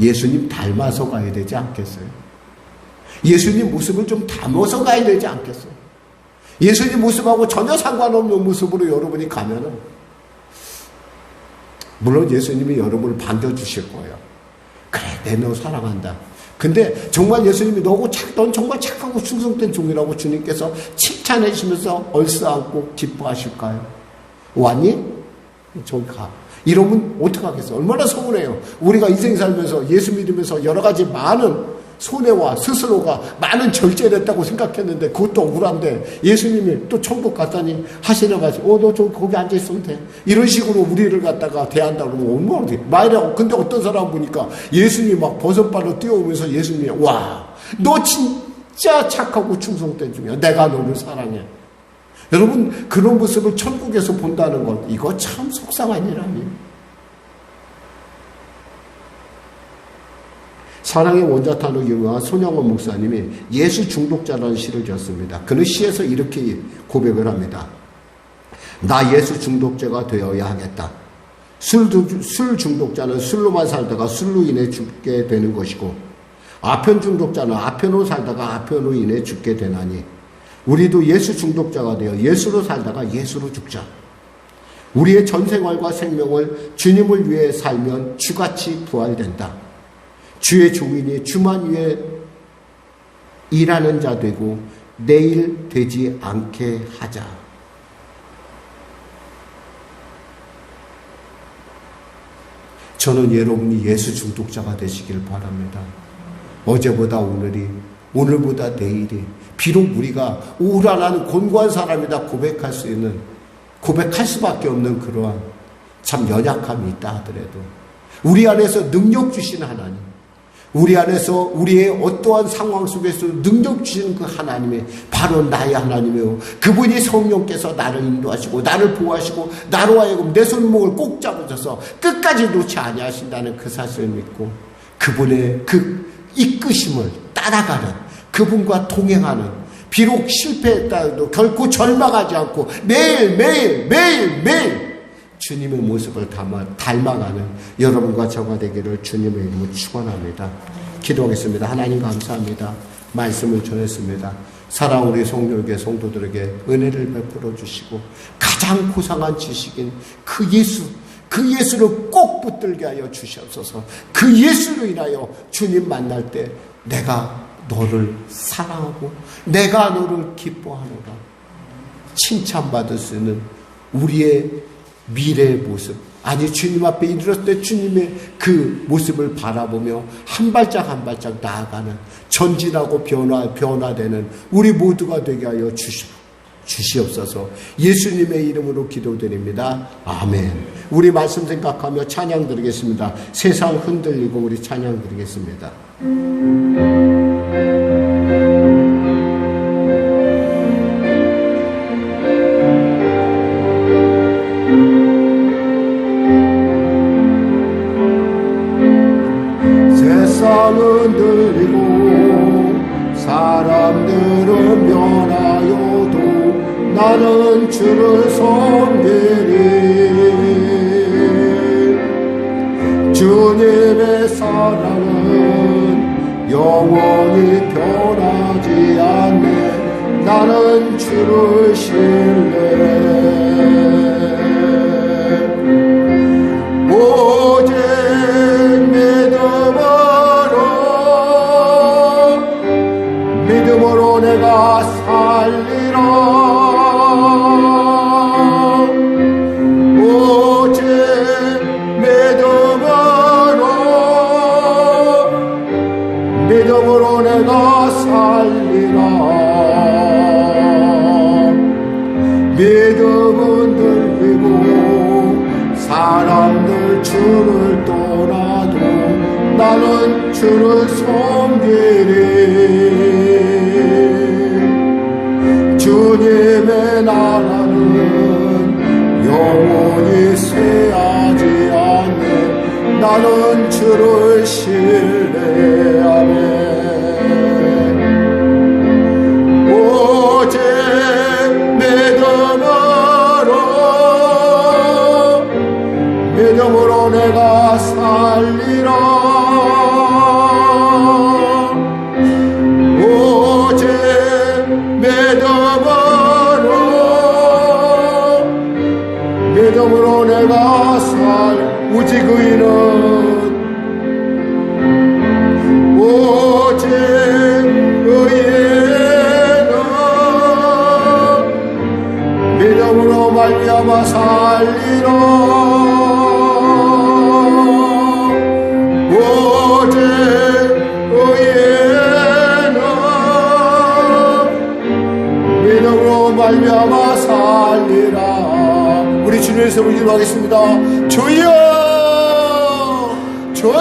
B: 예수님 닮아서 가야 되지 않겠어요? 예수님 모습을 좀 담아서 가야 되지 않겠어요? 예수님 모습하고 전혀 상관없는 모습으로 여러분이 가면은 물론 예수님이 여러분을 반겨주실 거예요. 그래, 내 너 사랑한다. 근데 정말 예수님이 넌 정말 착하고 충성된 종이라고 주님께서 칭찬해 주시면서 얼싸안고 기뻐하실까요? 왔니? 저기 가. 이러면 어떡하겠어요? 얼마나 서운해요. 우리가 인생 살면서 예수 믿으면서 여러 가지 많은 손해와 스스로가 많은 절제를 했다고 생각했는데 그것도 억울한데 예수님이 또 천국 갔다니 하시는 말씀, 너 저 거기 앉아있으면 돼. 이런 식으로 우리를 갖다가 대한다 그러면 얼마나 돼. 말이라고. 근데 어떤 사람 보니까 예수님이 막 버선발로 뛰어오면서 예수님이 너 진짜 착하고 충성된 중이야. 내가 너를 사랑해. 여러분, 그런 모습을 천국에서 본다는 것, 이거 참 속상한 일 아니에요? 사랑의 원자탄으로 유명한 손영원 목사님이 예수 중독자라는 시를 지었습니다. 그는 시에서 이렇게 고백을 합니다. 나 예수 중독자가 되어야 하겠다. 술 중독자는 술로만 살다가 술로 인해 죽게 되는 것이고, 아편 중독자는 아편으로 살다가 아편으로 인해 죽게 되나니, 우리도 예수 중독자가 되어 예수로 살다가 예수로 죽자. 우리의 전생활과 생명을 주님을 위해 살면 주같이 부활된다. 주의 종이니 주만 위해 일하는 자 되고 내일 되지 않게 하자. 저는 여러분이 예수 중독자가 되시길 바랍니다. 어제보다 오늘이, 오늘보다 내일이, 비록 우리가 우울한 곤고한 사람이다 고백할 수밖에 없는 그러한 참 연약함이 있다 하더라도 우리 안에서 능력 주시는 하나님, 우리 안에서 우리의 어떠한 상황 속에서 능력 주시는 그 하나님이 바로 나의 하나님이요, 그분이 성령께서 나를 인도하시고 나를 보호하시고 나로 하여금 내 손목을 꼭 잡으셔서 끝까지 놓지 아니하신다는 그 사실을 믿고 그분의 그 이끄심을 따라가는, 그분과 동행하는, 비록 실패했다 해도 결코 절망하지 않고 매일 주님의 모습을 닮아가는 여러분과 저가 되기를 주님의 이름으로 축원합니다. 기도하겠습니다. 하나님 감사합니다. 말씀을 전했습니다. 사랑 우리 성령교회 성도들에게 은혜를 베풀어 주시고 가장 고상한 지식인 그 예수를 꼭 붙들게 하여 주시옵소서. 그 예수로 인하여 주님 만날 때 내가 너를 사랑하고 내가 너를 기뻐하노라 칭찬받을 수 있는 우리의 미래의 모습, 아니 주님 앞에 이르렀을 때 주님의 그 모습을 바라보며 한 발짝 한 발짝 나아가는, 전진하고 변화되는 우리 모두가 되게 하여 주시옵소서. 예수님의 이름으로 기도드립니다. 아멘. 우리 말씀 생각하며 찬양 드리겠습니다. 세상 흔들리고 우리 찬양 드리겠습니다.
A: 세상은 들리고 사람들은 변하여도 나는 주를 섬기리. 주님의 사랑은 영원히 변하지 않네. 나는 주를 신뢰해. 오직 믿음으로 내가 살리라. 오직 믿음으로 내가 살리라. 믿음은 들리고 사람들 주를 떠나도 나는 주를 섬기리. 주님의 나라는 영원히 쇠하지 않네. 나는 주를 신뢰하네. 오직 믿음으로 내가 살리라. 오직 믿음으로 내가 오직 의인은 오직 의인은 믿음으로 말미암아 살리라. 오직 의인은 믿음으로 말미암아 살리라. 우리 주님에서 기도하겠습니다. 주여, 주여,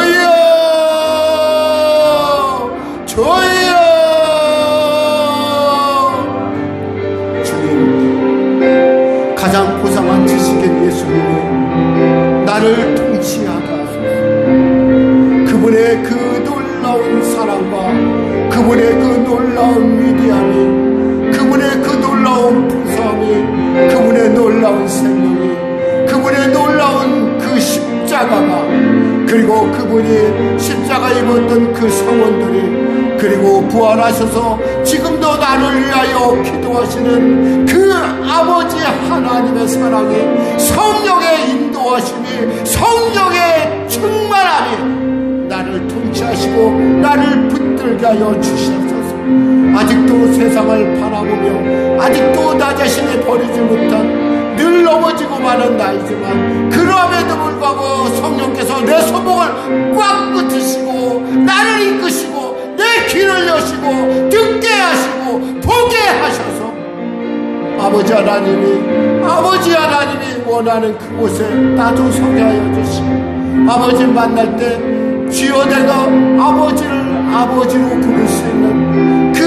A: 주여. 주님, 가장 고상한 지식인 예수님이 나를 통치하게 하소서. 그분의 그 놀라운 사랑과 그분의 그 놀라운 위대함이, 그분의 그 놀라운 부사함이, 그분의 놀라운 생명이, 그분의 놀라운 그 십자가가, 그리고 그분이 십자가 입었던 그 성원들이, 그리고 부활하셔서 지금도 나를 위하여 기도하시는 그 아버지 하나님의 사랑이, 성령의 인도하심이, 성령의 충만함이 나를 통치하시고 나를 붙들게 하여 주시옵소서. 아직도 세상을 바라보며 아직도 나 자신을 버리지 못한 늘 넘어지고 마는 나이지만, 그럼에도 불구하고 성령께서 내 손목을 꽉 붙이시고 나를 이끄시고 내 귀를 여시고 듣게 하시고 보게 하셔서 아버지 하나님이 원하는 그곳에 나도 서게 하여 주시고, 아버지 만날 때 주여 내가 아버지를 아버지로 부를 수 있는 그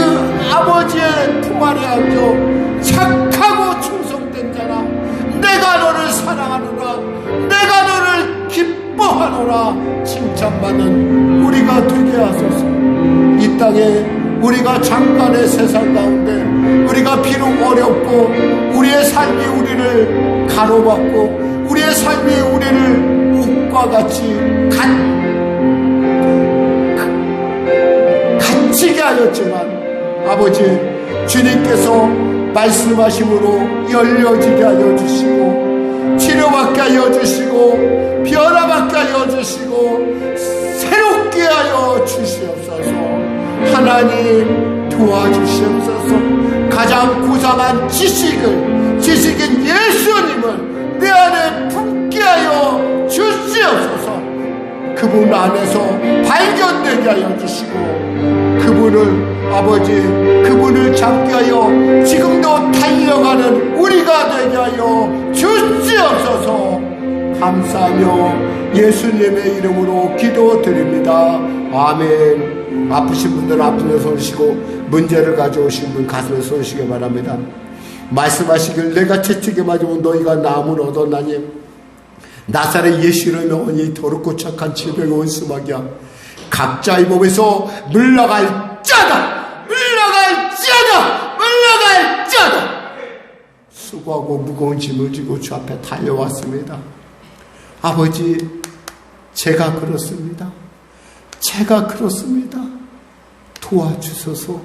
A: 아버지의 품 안에 앉아 착하고 충성된 자라, 내가 너를 사랑하노라, 내가 너를 기뻐하노라 칭찬받는 우리가 되게 하소서. 이 땅에 우리가 잠깐의 세상 가운데 우리가 비록 어렵고 우리의 삶이 우리를 가로막고 우리의 삶이 우리를 옥과 같이 갇히게 하였지만, 아버지 주님께서 말씀하심으로 열려지게 하여 주시고 치료받게 하여 주시고 변화받게 하여 주시고 새롭게 하여 주시옵소서. 하나님 도와주시옵소서. 가장 고상한 지식인 예수님을 내 안에 품게 하여 주시옵소서. 그분 안에서 발견되게 하여 주시고, 그분을 잡게 하여 지금도 달려가는 우리가 되게 하여 주시옵소서. 감사하며 예수님의 이름으로 기도드립니다. 아멘. 아프신 분들 아픈 데 손으시고, 문제를 가져오신 분 가슴에 손으시기 바랍니다. 말씀하시길 내가 채찍에 맞으면 너희가 나음을 얻었나니, 나사렛 예수 이름의 원이 더럽고 착한 질병의 원수막이야. 각자의 몸에서 물러갈 자다, 물러갈 자다, 물러갈 자다. 수고하고 무거운 짐을 지고 주 앞에 달려왔습니다. 아버지, 제가 그렇습니다. 도와주소서.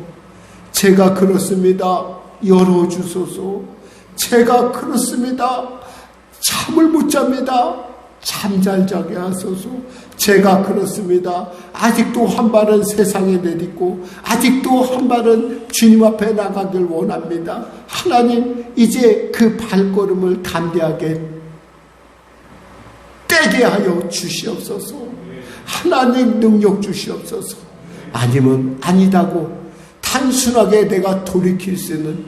A: 제가 그렇습니다. 열어주소서. 제가 그렇습니다. 잠을 못 잡니다. 잠 잘 자게 하소서. 제가 그렇습니다. 아직도 한 발은 세상에 내딛고 아직도 한 발은 주님 앞에 나가길 원합니다. 하나님, 이제 그 발걸음을 담대하게 떼게 하여 주시옵소서. 하나님 능력 주시옵소서. 아니면 아니다고 단순하게 내가 돌이킬 수 있는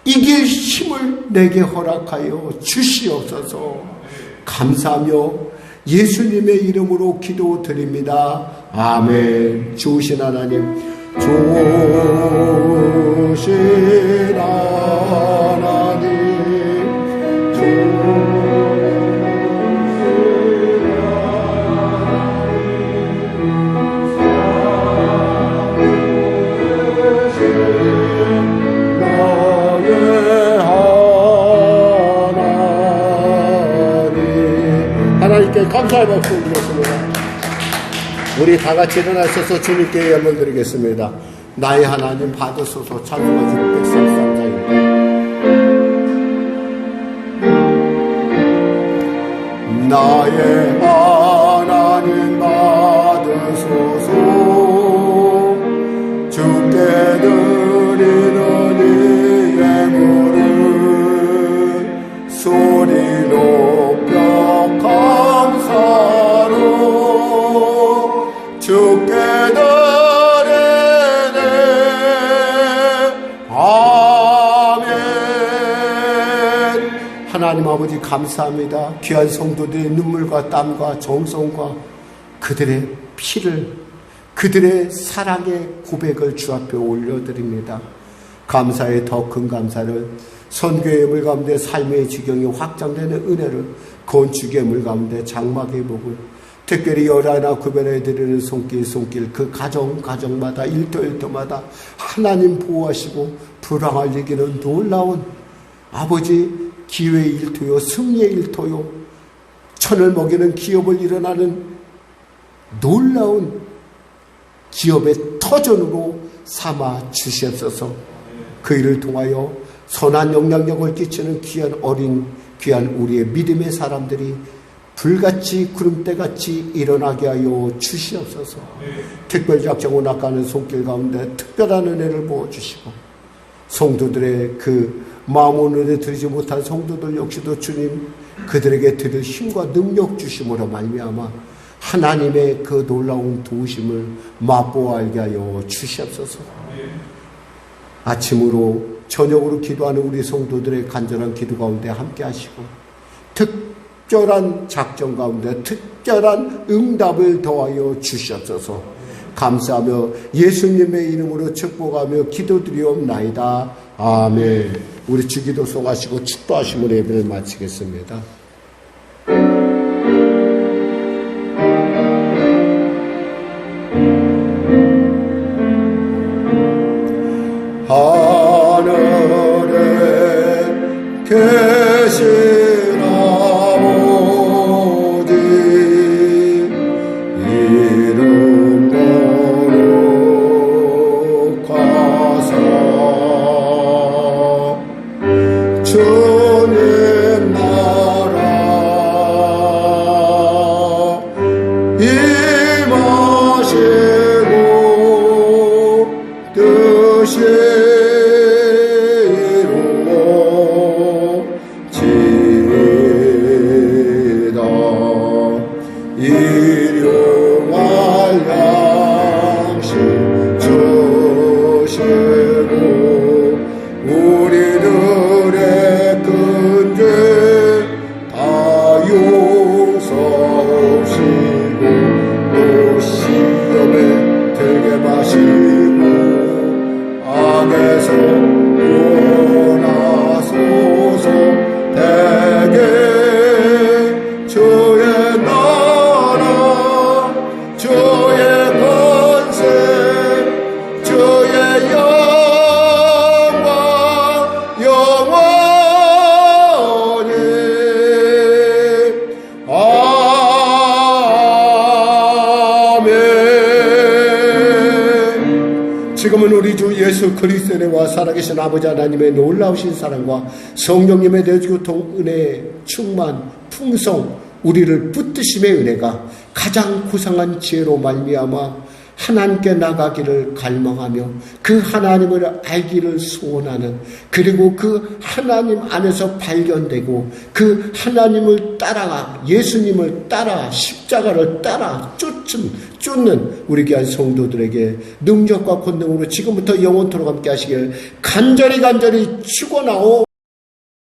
A: 이길 힘을 내게 허락하여 주시옵소서. 감사하며 예수님의 이름으로 기도드립니다. 아멘. 좋으신 하나님, 좋으신 하나님, 주님께 감사의 박수 드리겠습니다. 우리 다 같이 일어나셔서 주님께 예물 드리겠습니다. 나의 하나님 받으소서. 찬송가 633장입니다. 나의 하나님 받으소서. 주께 드리는 이 예물을 소리 높여 감사로 주께 드리네. 아멘. 하나님 아버지 감사합니다. 귀한 성도들의 눈물과 땀과 정성과 그들의 피를, 그들의 사랑의 고백을 주 앞에 올려드립니다. 감사의 더 큰 감사를 선교의 예물 가운데 삶의 지경이 확장되는 은혜를, 건축의 예물 가운데 장막의 복을, 특별히 열하나 구별해드리는 손길 그 가정마다 일터마다 하나님 보호하시고 불황을 이기는 놀라운 아버지 기회의 일터요, 승리의 일터요, 천을 먹이는 기업을 일어나는 놀라운 기업의 터전으로 삼아 주시옵소서. 그 일을 통하여 선한 영향력을 끼치는 귀한 우리의 믿음의 사람들이 불같이 구름대같이 일어나게 하여 주시옵소서. 특별작정을 낚아는 손길 가운데 특별한 은혜를 부어주시고, 성도들의 그 마음의 은혜 드리지 못한 성도들 역시도 주님 그들에게 드릴 힘과 능력 주심으로 말미암아 하나님의 그 놀라운 도우심을 맛보아 알게 하여 주시옵소서. 아침으로 저녁으로 기도하는 우리 성도들의 간절한 기도 가운데 함께 하시고, 특별한 작정 가운데 특별한 응답을 더하여 주시옵소서. 감사하며 예수님의 이름으로 축복하며 기도드리옵나이다. 아멘. 우리 주기도 송하시고 축도하시면 예배를 마치겠습니다. 하늘에 계신 아버지 이름 거룩하사 주님 나라 임하시고 뜻이 일용할 양식 주시고 우리들의 큰 죄 다 용서하시고 또 시험에 들게 마시고 악에서 구원하소서. 대개 주의 나라 주의 권세 주의 영광 영원히 아멘. 지금은 우리 주 예수 그리스도의 은혜와 살아계신 아버지 하나님의 놀라우신 사랑과 성령님의 내주교통 은혜의 충만 풍성 우리를 붙드심의 은혜가 가장 고상한 지혜로 말미암아 하나님께 나가기를 갈망하며 그 하나님을 알기를 소원하는, 그리고 그 하나님 안에서 발견되고 그 하나님을 따라 예수님을 따라 십자가를 따라 쫓는 우리 귀한 성도들에게 능력과 권능으로 지금부터 영원토록 함께 하시길 간절히 축원하오